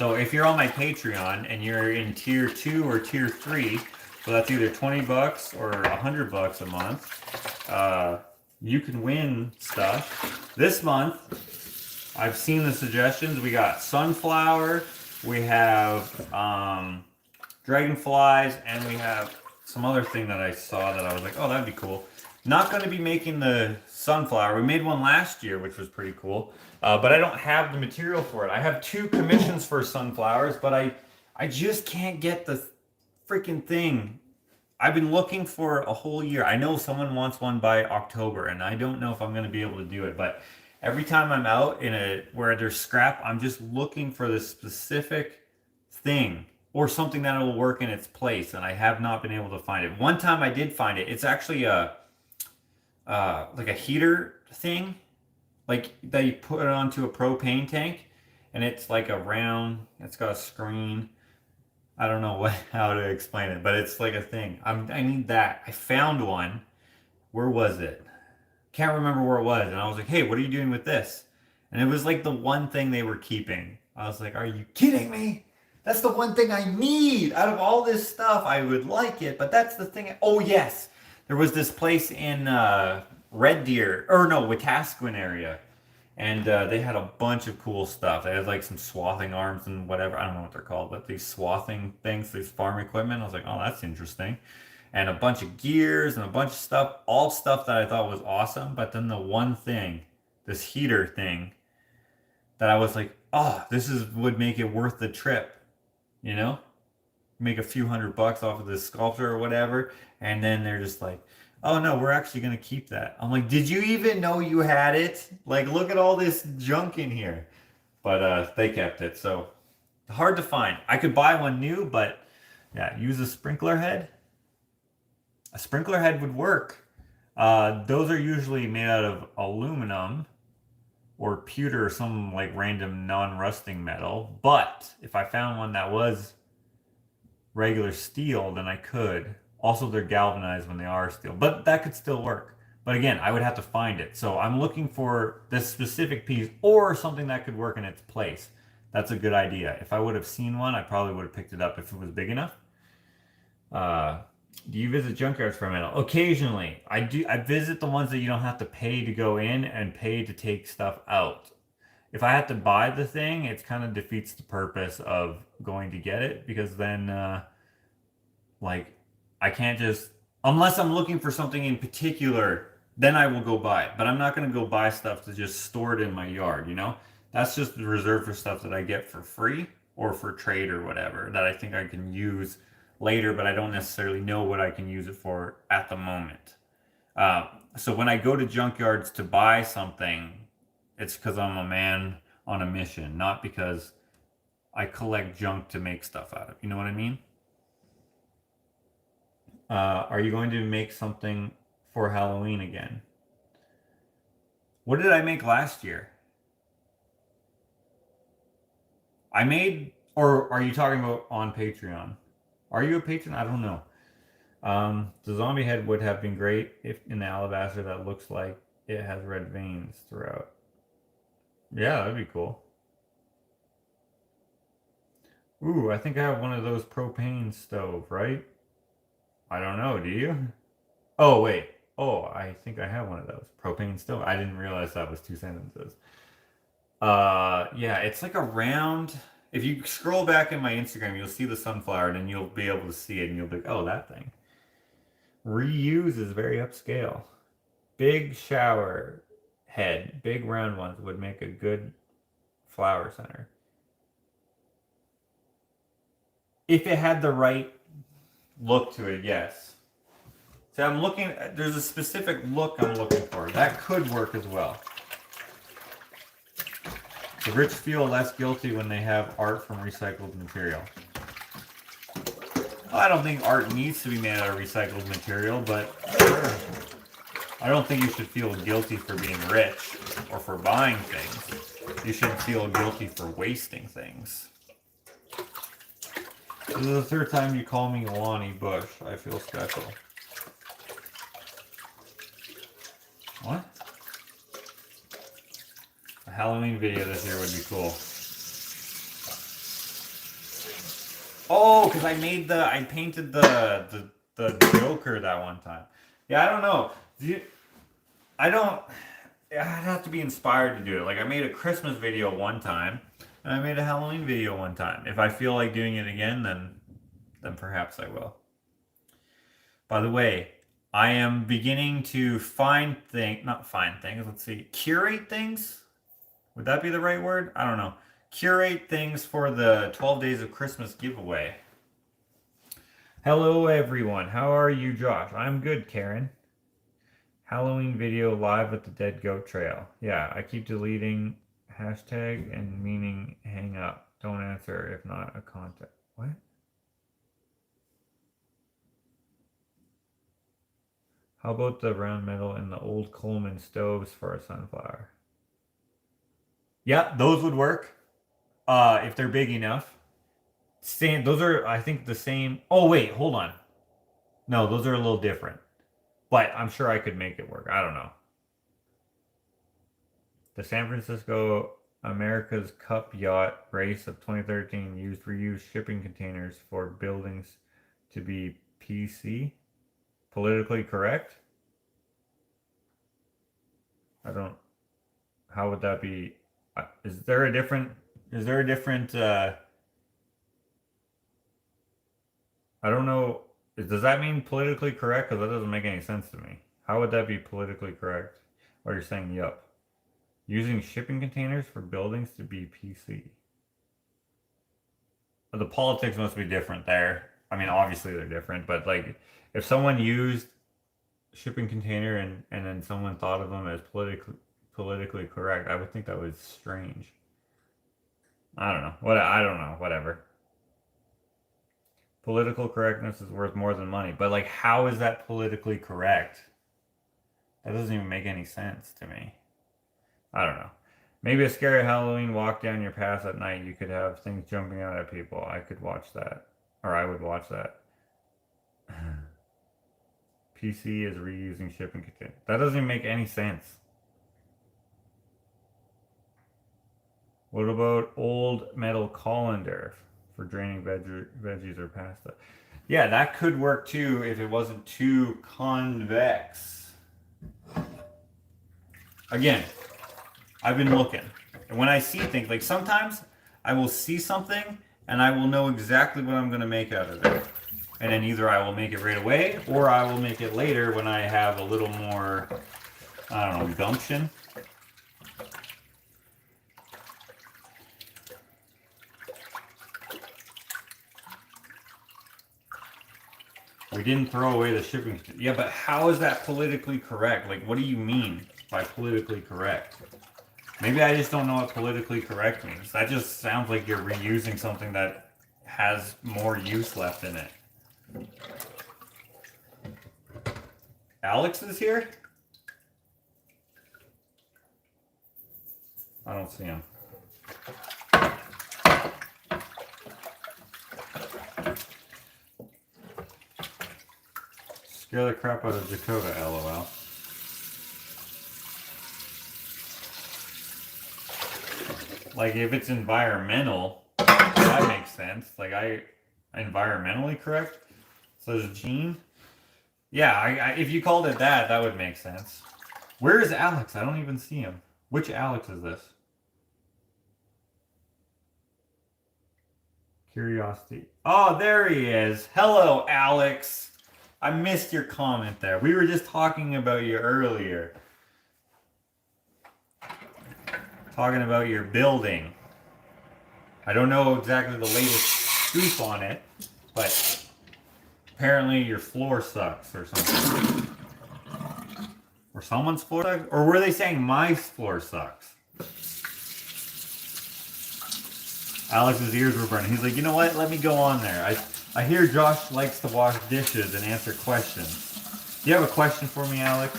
So if you're on my Patreon and you're in tier 2 or tier 3, so that's either 20 bucks or 100 bucks a month, you can win stuff. This month, I've seen the suggestions. We got sunflower, we have dragonflies, and we have some other thing that I saw that I was like, oh, that'd be cool. Not going to be making the sunflower. We made one last year, which was pretty cool. But I don't have the material for it. I have 2 commissions for sunflowers, but I just can't get the freaking thing. I've been looking for a whole year. I know someone wants one by October, and I don't know if I'm going to be able to do it. But every time I'm out where there's scrap, I'm just looking for this specific thing or something that will work in its place, and I have not been able to find it. One time I did find it. It's actually like a heater thing, like that you put it onto a propane tank, and it's like a round. It's got a screen. I don't know how to explain it, but it's like a thing. I need that. I found one. Where was it? Can't remember where it was. And I was like, hey, what are you doing with this? And it was like the one thing they were keeping. I was like, are you kidding me? That's the one thing I need out of all this stuff. I would like it, but that's the thing. Oh, yes. There was this place in Red Deer, or no, Wetaskiwin area. And they had a bunch of cool stuff. They had like some swathing arms and whatever. I don't know what they're called, but these swathing things, these farm equipment. I was like, oh, that's interesting. And a bunch of gears and a bunch of stuff, all stuff that I thought was awesome. But then the one thing, this heater thing, that I was like, oh, would make it worth the trip, you know? Make a few $100 off of this sculpture or whatever. And then they're just like, oh no, we're actually going to keep that. I'm like, did you even know you had it? Like, look at all this junk in here. But they kept it, so hard to find. I could buy one new, but yeah, use a sprinkler head. A sprinkler head would work. Those are usually made out of aluminum or pewter or some like random non-rusting metal. But if I found one that was regular steel, then I could. Also, they're galvanized when they are steel, but that could still work. But again, I would have to find it. So I'm looking for this specific piece or something that could work in its place. That's a good idea. If I would have seen one, I probably would have picked it up if it was big enough. Do you visit junkyards for metal? Occasionally. I do. I visit the ones that you don't have to pay to go in and pay to take stuff out. If I had to buy the thing, it kind of defeats the purpose of going to get it, because then like I can't just, unless I'm looking for something in particular, then I will go buy it. But I'm not going to go buy stuff to just store it in my yard, you know? That's just reserved for stuff that I get for free or for trade or whatever that I think I can use later, but I don't necessarily know what I can use it for at the moment. So when I go to junkyards to buy something, it's because I'm a man on a mission, not because I collect junk to make stuff out of. You know what I mean? Are you going to make something for Halloween again? What did I make last year? I made, or are you talking about on Patreon? Are you a patron? I don't know. The zombie head would have been great if in the alabaster that looks like it has red veins throughout. Yeah, that'd be cool. Ooh, I think I have one of those propane stove, right? I don't know, do you? Oh, wait. Oh, I think I have one of those. Propane stove. I didn't realize that was 2 sentences. Yeah, it's like a round. If you scroll back in my Instagram, you'll see the sunflower, and then you'll be able to see it, and you'll be like, oh, that thing. Reuse is very upscale. Big shower head, big round ones would make a good flower center. If it had the right look to it, yes. So I'm looking, there's a specific look I'm looking for. That could work as well. The rich feel less guilty when they have art from recycled material. Well, I don't think art needs to be made out of recycled material, but sure. I don't think you should feel guilty for being rich or for buying things. You should feel guilty for wasting things. This is the 3rd time you call me Lonnie Bush. I feel special. What? A Halloween video this year would be cool. Oh, because I painted the Joker that one time. Yeah, I don't know. I'd have to be inspired to do it. Like, I made a Christmas video one time, and I made a Halloween video one time. If I feel like doing it again, then perhaps I will. By the way, I am beginning to not find things, let's see, curate things? Would that be the right word? I don't know. Curate things for the 12 Days of Christmas giveaway. Hello, everyone. How are you, Josh? I'm good, Karen. Halloween video live at the Dead Goat Trail. Yeah, I keep deleting hashtag and meaning hang up. Don't answer if not a contact. What? How about the round metal in the old Coleman stoves for a sunflower? Yeah, those would work. If they're big enough. Those are, I think, the same. Oh, wait, hold on. No, those are a little different. But I'm sure I could make it work. I don't know. The San Francisco America's Cup Yacht Race of 2013 used reused shipping containers for buildings to be PC. Politically correct? How would that be? Is there a different, I don't know. Does that mean politically correct? Because that doesn't make any sense to me. How would that be politically correct? Or you're saying, yup. Using shipping containers for buildings to be PC. The politics must be different there. I mean, obviously they're different, but like, if someone used shipping container and then someone thought of them as politically correct, I would think that was strange. I don't know. I don't know. Whatever. Political correctness is worth more than money. But like, how is that politically correct? That doesn't even make any sense to me. I don't know. Maybe a scary Halloween walk down your path at night. You could have things jumping out at people. I could watch that. Or I would watch that. PC is reusing shipping containers. That doesn't even make any sense. What about old metal colander for draining veggies or pasta? Yeah, that could work too if it wasn't too convex. Again, I've been looking. And when I see things, like sometimes I will see something and I will know exactly what I'm going to make out of it. And then either I will make it right away or I will make it later when I have a little more, I don't know, gumption. We didn't throw away the shipping. Yeah, but how is that politically correct? Like, what do you mean by politically correct? Maybe I just don't know what politically correct means. That just sounds like you're reusing something that has more use left in it. Alex is here? I don't see him. Scare the crap out of Dakota, LOL. Like, if it's environmental, that makes sense. Like, environmentally correct? Says Gene? Yeah, if you called it that, that would make sense. Where is Alex? I don't even see him. Which Alex is this? Curiosity. Oh, there he is. Hello, Alex. I missed your comment there. We were just talking about you earlier. Talking about your building. I don't know exactly the latest scoop on it, but apparently your floor sucks or something. Or someone's floor sucks? Or were they saying my floor sucks? Alex's ears were burning. He's like, you know what? Let me go on there. I hear Josh likes to wash dishes and answer questions. Do you have a question for me, Alex?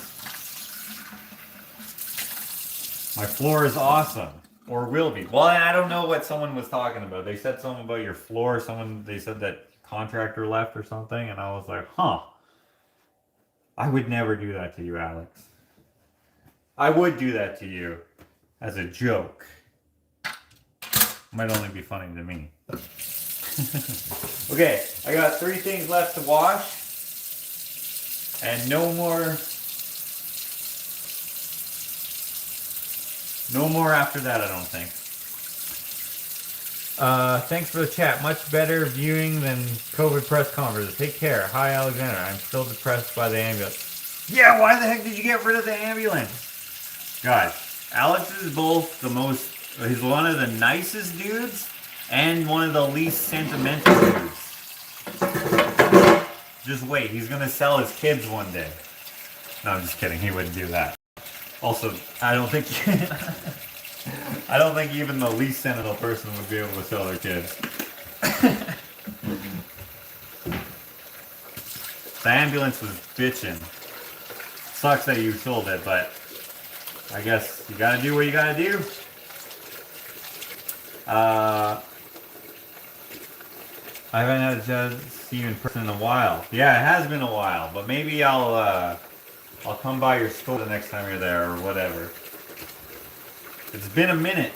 My floor is awesome. Or will be. Well, I don't know what someone was talking about. They said something about your floor. They said that contractor left or something. And I was like, huh. I would never do that to you, Alex. I would do that to you as a joke. Might only be funny to me. Okay, I got 3 things left to wash. And no more after that, I don't think. Thanks for the chat. Much better viewing than COVID press conferences. Take care. Hi, Alexander. I'm still depressed by the ambulance. Yeah, why the heck did you get rid of the ambulance? Guys, Alex is both the most, he's one of the nicest dudes and one of the least sentimental dudes. Just wait, he's gonna sell his kids one day. No, I'm just kidding. He wouldn't do that. Also, I don't think I don't think even the least sentimental person would be able to sell their kids. The ambulance was bitching. Sucks that you sold it, but I guess you gotta do what you gotta do. I haven't had a chance to see you in person in a while. Yeah, it has been a while, but maybe I'll come by your store the next time you're there or whatever. It's been a minute.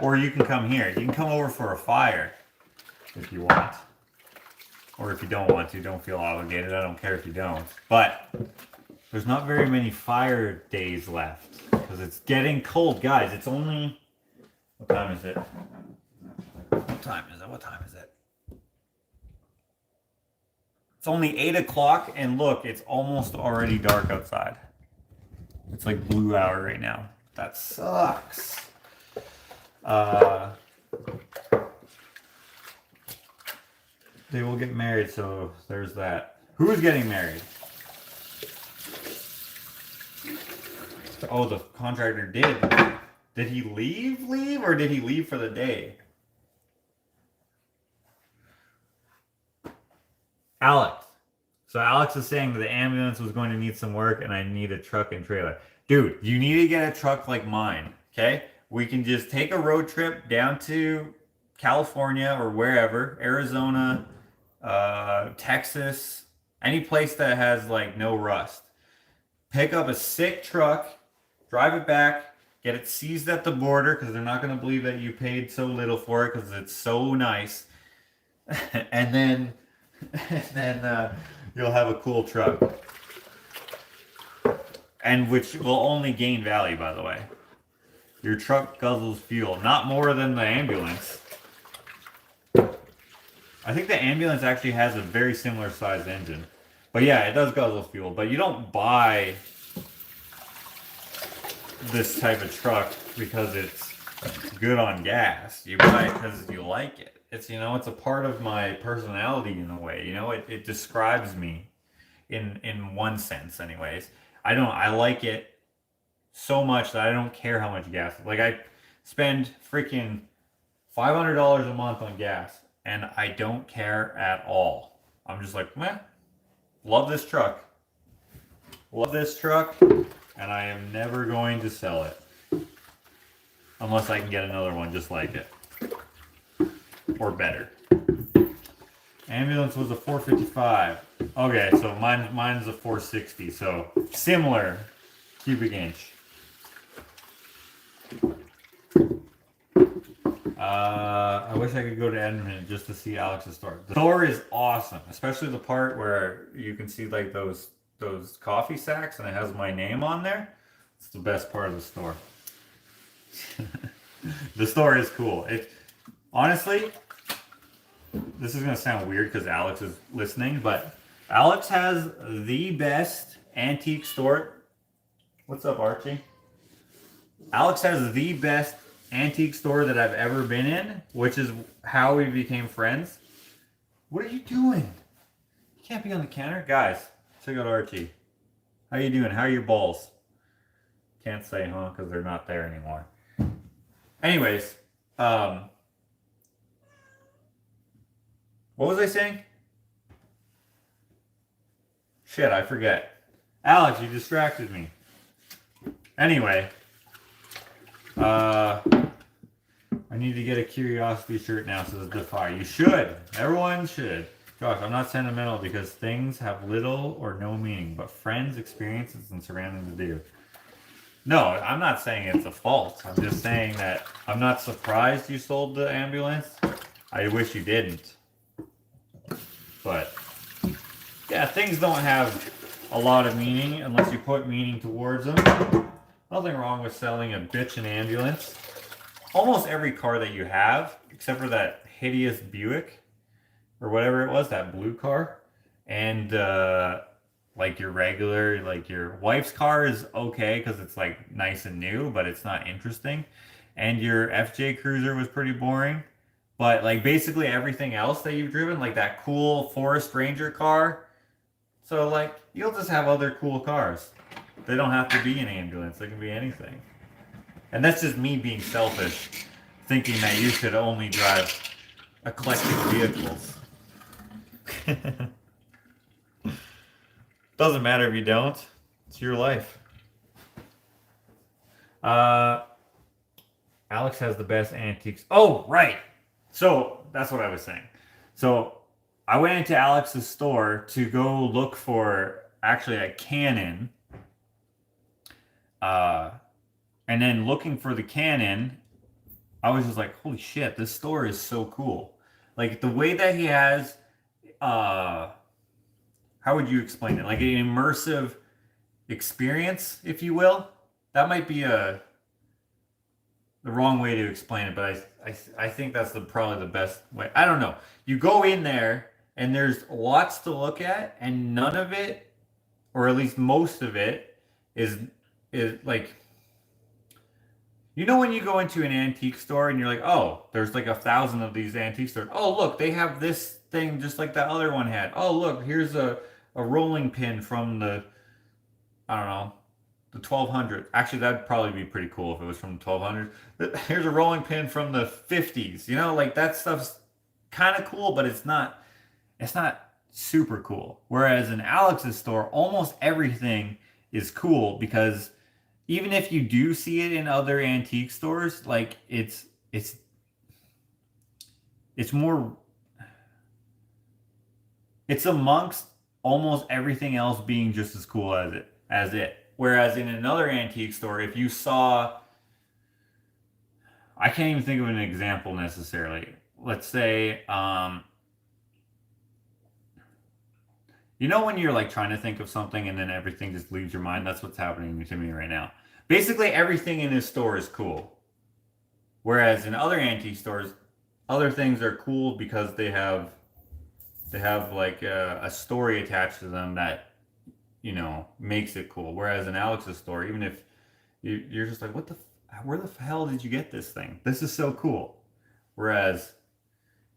Or you can come here. You can come over for a fire if you want. Or if you don't want to, don't feel obligated. I don't care if you don't. But there's not very many fire days left because it's getting cold. Guys, it's only... What time is it? What time is it? What time is it? It's only 8 o'clock and look, it's almost already dark outside. It's like blue hour right now. That sucks. They will get married, so there's that. Who's getting married? Oh, the contractor did. Did he leave, or did he leave for the day? Alex. So Alex is saying that the ambulance was going to need some work and I need a truck and trailer. Dude, you need to get a truck like mine, okay? We can just take a road trip down to California or wherever, Arizona, Texas, any place that has like no rust. Pick up a sick truck, drive it back, get it seized at the border because they're not going to believe that you paid so little for it because it's so nice. and then you'll have a cool truck. And which will only gain value, by the way. Your truck guzzles fuel, not more than the ambulance. I think the ambulance actually has a very similar sized engine. But yeah, it does guzzle fuel. But you don't buy this type of truck because it's good on gas. You buy it because you like it. It's, you know, it's a part of my personality in a way. You know, it describes me in one sense anyways. I like it so much that I don't care how much gas. Like I spend freaking $500 a month on gas and I don't care at all. I'm just like, meh, love this truck. Love this truck and I am never going to sell it. Unless I can get another one just like it. Or better. Ambulance was a 455. Okay, so mine's a 460, so similar cubic inch. I wish I could go to Edmonton just to see Alex's store. The store is awesome, especially the part where you can see like those coffee sacks and it has my name on there. It's the best part of the store. The store is cool. It honestly, this is gonna sound weird because Alex is listening, but Alex has the best antique store. What's up, Archie? Alex has the best antique store that I've ever been in, which is how we became friends. What are you doing? You can't be on the counter. Guys, check out Archie. How you doing? How are your balls? Can't say, huh? Because they're not there anymore. Anyways, what was I saying? Shit, I forget. Alex, you distracted me. Anyway, I need to get a Curiosity shirt now, says Defy. You should. Everyone should. Josh, I'm not sentimental because things have little or no meaning, but friends, experiences, and surroundings do. No, I'm not saying it's a fault. I'm just saying that I'm not surprised you sold the ambulance. I wish you didn't. But yeah, things don't have a lot of meaning unless you put meaning towards them. Nothing wrong with selling a bitchin' ambulance. Almost every car that you have, except for that hideous Buick or whatever it was, that blue car, and like your regular, like your wife's car is okay because it's like nice and new, but it's not interesting. And your FJ Cruiser was pretty boring. But like basically everything else that you've driven, like that cool Forest Ranger car. So like you'll just have other cool cars. They don't have to be an ambulance. They can be anything. And that's just me being selfish, thinking that you should only drive eclectic vehicles. Doesn't matter if you don't. It's your life. Alex has the best antiques. Oh, right. So that's what I was saying. So I went into Alex's store to go look for actually a Canon. And then looking for the Canon, I was just like, holy shit, this store is so cool. Like the way that he has, how would you explain it? Like an immersive experience, if you will. That might be the wrong way to explain it, but I think that's probably the best way. I don't know. You go in there and there's lots to look at, and none of it, or at least most of it, is like, you know, when you go into an antique store and you're like, oh, there's like 1,000 of these antique stores. Oh, look, they have this thing just like that other one had. Oh, look, here's a rolling pin from the, I don't know, the 1200. Actually, that'd probably be pretty cool if it was from the 1200. Here's a rolling pin from the 50s. You know, like that stuff's kind of cool, but it's not super cool. Whereas in Alex's store, almost everything is cool because even if you do see it in other antique stores, like it's more, it's amongst almost everything else being just as cool as it. Whereas in another antique store, if you saw, I can't even think of an example necessarily. Let's say, you know when you're like trying to think of something and then everything just leaves your mind? That's what's happening to me right now. Basically everything in this store is cool. Whereas in other antique stores, other things are cool because they have like a story attached to them that, you know, makes it cool. Whereas in Alex's store, even if you're just like, where the hell did you get this thing? This is so cool. Whereas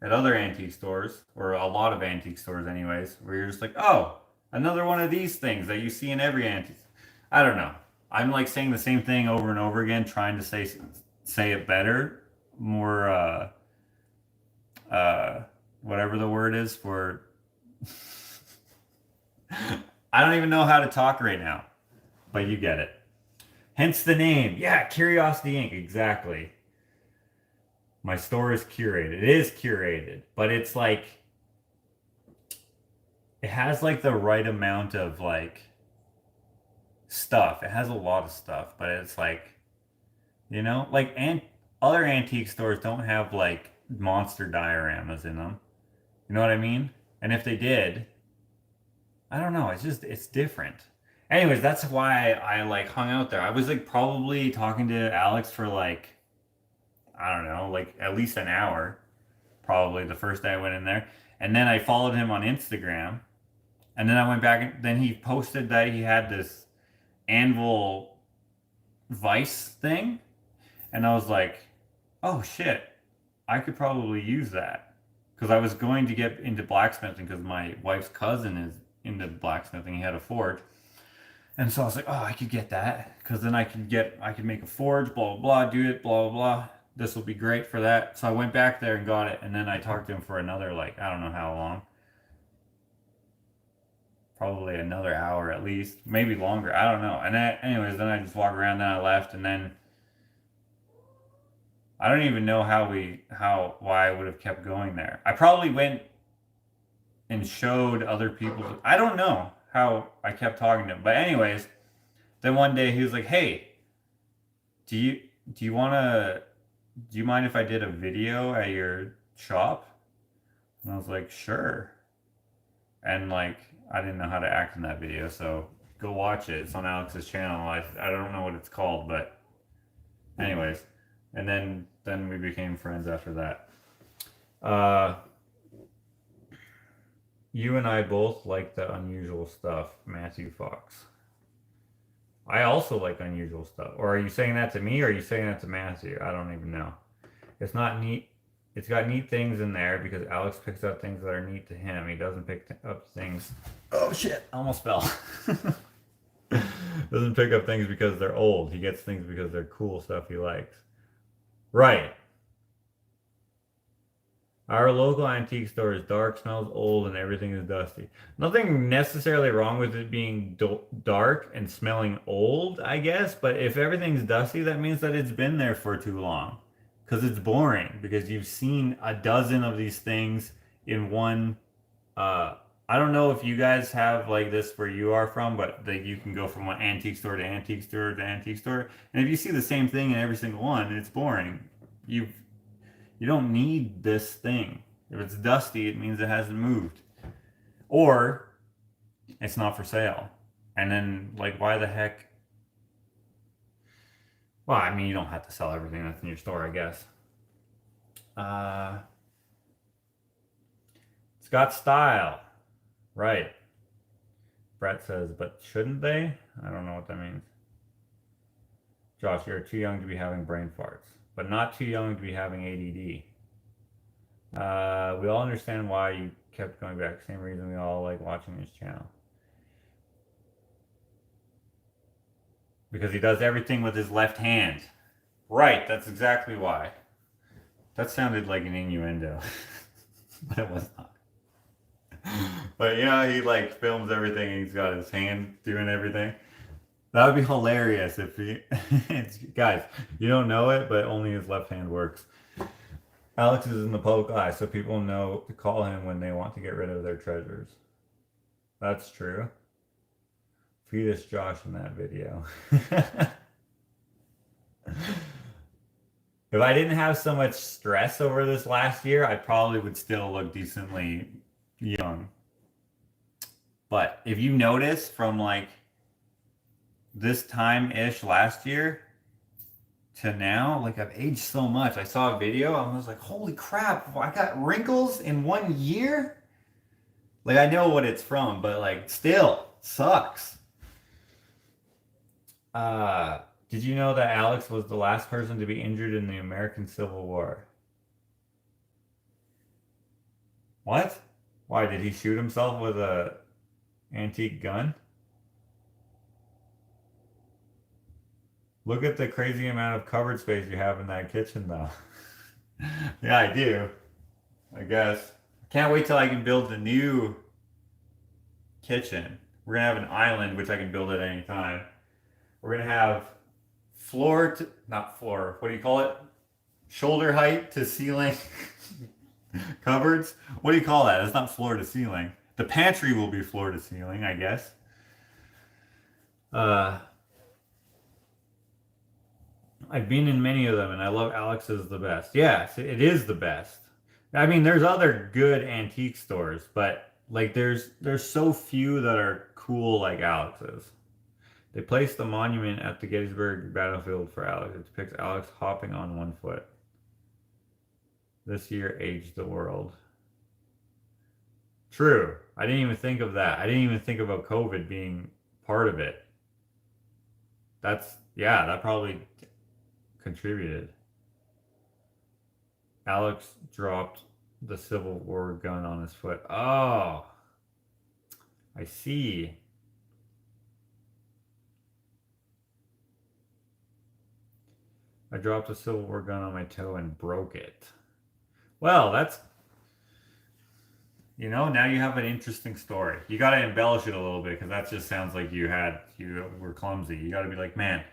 at other antique stores, or a lot of antique stores anyways, where you're just like, oh, another one of these things that you see in every antique. I don't know. I'm like saying the same thing over and over again, trying to say it better, more, whatever the word is for, I don't even know how to talk right now, but you get it. Hence the name. Yeah, Curiosity Inc. Exactly. My store is curated. It is curated, but it's like, it has like the right amount of like stuff. It has a lot of stuff, but it's like, you know, like other antique stores don't have like monster dioramas in them. You know what I mean? And if they did, I don't know. It's different. Anyways, that's why I like hung out there. I was like probably talking to Alex for like, I don't know, like at least an hour, probably the first day I went in there. And then I followed him on Instagram. And then I went back and then he posted that he had this anvil vice thing. And I was like, oh shit, I could probably use that. Because I was going to get into blacksmithing because my wife's cousin is into blacksmithing. He had a forge. And so I was like, oh, I could get that. Because then I could make a forge, blah, blah, blah, do it, blah, blah, blah. This will be great for that. So I went back there and got it. And then I talked to him for another, like, I don't know how long. Probably another hour at least. Maybe longer. I don't know. And anyways, then I just walked around, then I left. And then I don't even know why I would have kept going there. I probably went and showed other people. I don't know how I kept talking to him. But anyways, then one day he was like, hey, do you mind if I did a video at your shop? And I was like, sure. And like, I didn't know how to act in that video, so go watch it. It's on Alex's channel. I don't know what it's called, but anyways. And then we became friends after that. You and I both like the unusual stuff, Matthew Fox. I also like unusual stuff. Or are you saying that to me or are you saying that to Matthew? I don't even know. It's not neat. It's got neat things in there because Alex picks up things that are neat to him. He doesn't pick up things. Oh shit, I almost fell. Doesn't pick up things because they're old. He gets things because they're cool stuff he likes. Right. Our local antique store is dark, smells old, and everything is dusty. Nothing necessarily wrong with it being dark and smelling old, I guess. But if everything's dusty, that means that it's been there for too long. Because it's boring. Because you've seen a dozen of these things in one... I don't know if you guys have like this where you are from, but like you can go from one antique store to antique store to antique store. And if you see the same thing in every single one, it's boring. You don't need this thing. If it's dusty, it means it hasn't moved. Or it's not for sale. And then, like, why the heck? Well, I mean, you don't have to sell everything that's in your store, I guess. It's got style. Right. Brett says, but shouldn't they? I don't know what that means. Josh, you're too young to be having brain farts. But not too young to be having ADD. We all understand why you kept going back. Same reason we all like watching his channel. Because he does everything with his left hand. Right, that's exactly why. That sounded like an innuendo. But it was not. But you know, he like films everything and he's got his hand doing everything. That would be hilarious if he... Guys, you don't know it, but only his left hand works. Alex is in the public eye, so people know to call him when they want to get rid of their treasures. That's true. Fetus Josh in that video. If I didn't have so much stress over this last year, I probably would still look decently young. But if you notice from like this time-ish last year to now, like I've aged so much. I saw a video, I was like, holy crap, I got wrinkles in 1 year? Like I know what it's from, but like still sucks. Did you know that Alex was the last person to be injured in the American Civil War? What? Why, did he shoot himself with a antique gun? Look at the crazy amount of covered space you have in that kitchen, though. Yeah, I do. I guess. Can't wait till I can build the new kitchen. We're going to have an island, which I can build at any time. We're going to have floor to... Not floor. What do you call it? Shoulder height to ceiling cupboards. What do you call that? It's not floor to ceiling. The pantry will be floor to ceiling, I guess. I've been in many of them, and I love Alex's the best. Yes, it is the best. I mean, there's other good antique stores, but like there's so few that are cool like Alex's. They placed the monument at the Gettysburg battlefield for Alex. It depicts Alex hopping on one foot. This year aged the world. True. I didn't even think of that. I didn't even think about COVID being part of it. Yeah, that probably contributed. Alex dropped the Civil War gun on his foot. Oh, I see. I dropped a Civil War gun on my toe and broke it. Well, that's... You know, now you have an interesting story. You got to embellish it a little bit because that just sounds like you were clumsy. You got to be like, man,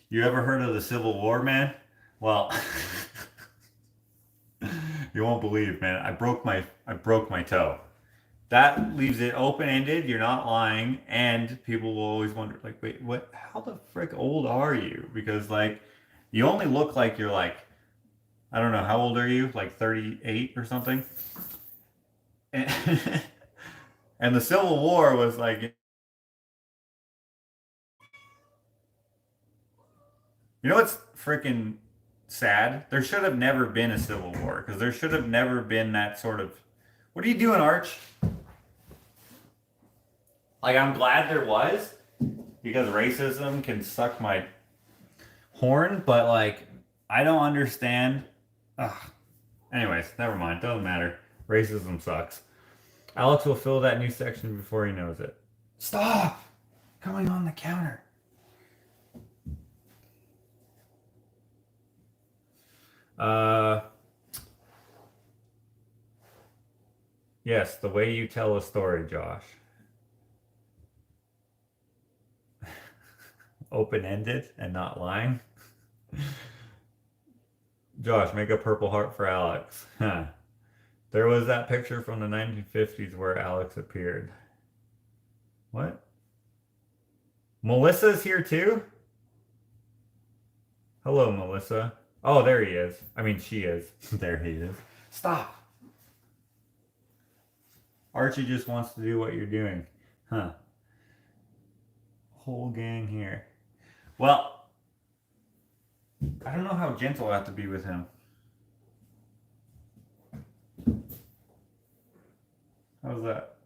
you ever heard of the Civil War, man? Well, you won't believe, man. I broke my toe. That leaves it open-ended. You're not lying, and people will always wonder, like, wait, what? How the frick old are you? Because like, you only look like you're like I don't know, how old are you? Like 38 or something? And, and the Civil War was like, you know what's freaking sad? There should have never been a Civil War because there should have never been that sort of. What are you doing, Arch? Like, I'm glad there was because racism can suck my horn, but like, I don't understand. Ugh. Anyways, never mind. Doesn't matter. Racism sucks. Alex will fill that new section before he knows it. Stop! Going on the counter. Yes, the way you tell a story, Josh. Open-ended and not lying. Josh, make a purple heart for Alex. Huh. There was that picture from the 1950s where Alex appeared. What? Melissa's here too? Hello, Melissa. Oh, there he is. I mean, she is. There he is. Stop. Archie just wants to do what you're doing. Huh. Whole gang here. Well, I don't know how gentle I have to be with him. How's that?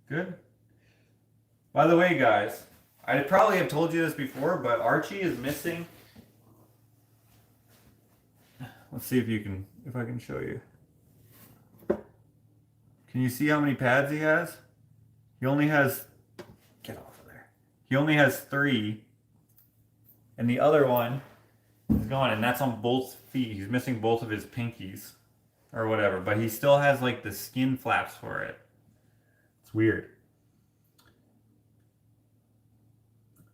Good? By the way, guys, I probably have told you this before, but Archie is missing. Let's see if I can show you. Can you see how many pads he has? He only has, get off of there. He only has 3, and the other one is gone, and that's on both feet. He's missing both of his pinkies, or whatever, but he still has like the skin flaps for it. It's weird.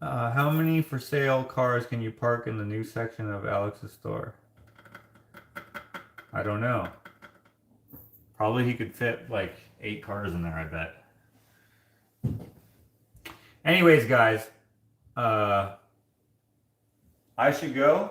How many for sale cars can you park in the new section of Alex's store? I don't know. Probably he could fit like 8 cars in there, I bet. Anyways, guys, I should go.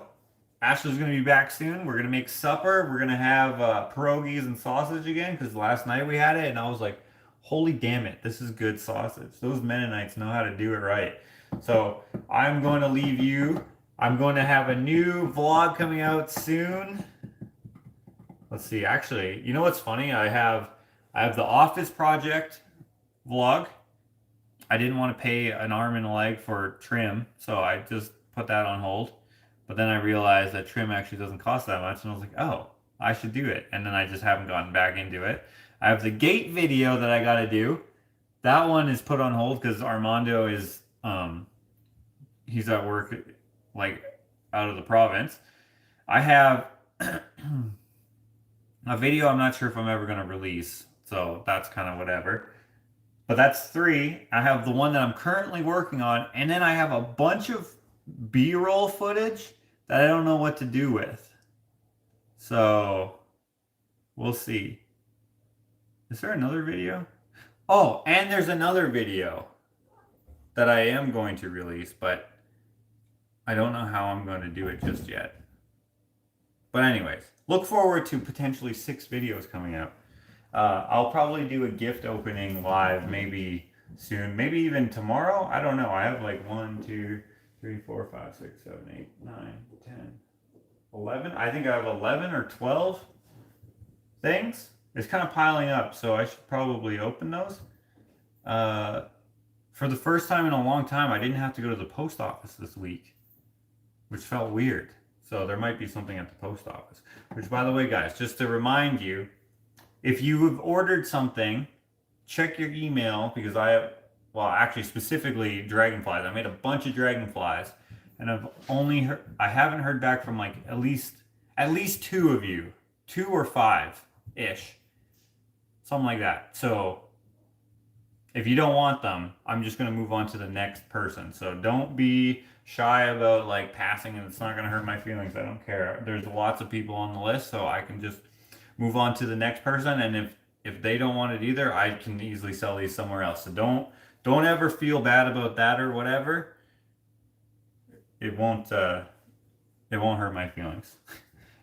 Ashley's going to be back soon. We're going to make supper. We're going to have pierogies and sausage again because last night we had it and I was like, holy damn it, this is good sausage. Those Mennonites know how to do it right. So I'm going to leave you. I'm going to have a new vlog coming out soon. Let's see, actually, you know what's funny? I have the office project vlog. I didn't want to pay an arm and a leg for trim, so I just put that on hold. But then I realized that trim actually doesn't cost that much, and I was like, oh, I should do it. And then I just haven't gotten back into it. I have the gate video that I got to do. That one is put on hold because Armando is, he's at work, like, out of the province. I have a video I'm not sure if I'm ever going to release, so that's kind of whatever. But that's 3. I have the one that I'm currently working on, and then I have a bunch of B-roll footage that I don't know what to do with. So, we'll see. Is there another video? Oh, and there's another video that I am going to release, but I don't know how I'm going to do it just yet. But anyways, look forward to potentially 6 videos coming out. I'll probably do a gift opening live maybe soon, maybe even tomorrow. I don't know. I have like 1, 2, 3, 4, 5, 6, 7, 8, 9, 10, 11. I think I have 11 or 12 things. It's kind of piling up, so I should probably open those. For the first time in a long time, I didn't have to go to the post office this week, which felt weird. So there might be something at the post office. Which, by the way, guys, just to remind you, if you have ordered something, check your email because I have, well, actually specifically dragonflies. I made a bunch of dragonflies, and I haven't heard back from like at least 2 of you, 2 or 5-ish, something like that. So if you don't want them, I'm just gonna move on to the next person. So don't be shy about like passing, and it's not gonna hurt my feelings. I don't care. There's lots of people on the list, so I can just move on to the next person, and if they don't want it either, I can easily sell these somewhere else. So don't ever feel bad about that or whatever. It won't It won't hurt my feelings,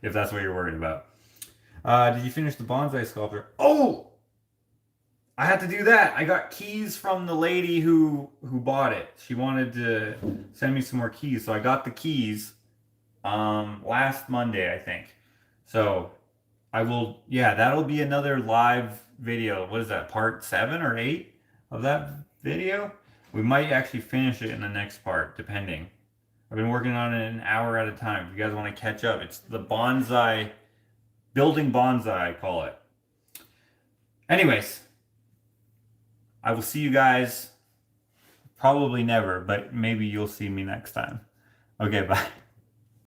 if that's what you're worried about. Did you finish the bonsai sculpture? Oh! I had to do that. I got keys from the lady who bought it. She wanted to send me some more keys, so I got the keys last Monday, I think. So I will, yeah, that'll be another live video. What is that, part 7 or 8 of that video? We might actually finish it in the next part, depending. I've been working on it an hour at a time. If you guys want to catch up, it's the bonsai, building bonsai, I call it. Anyways, I will see you guys probably never, but maybe you'll see me next time. Okay, bye.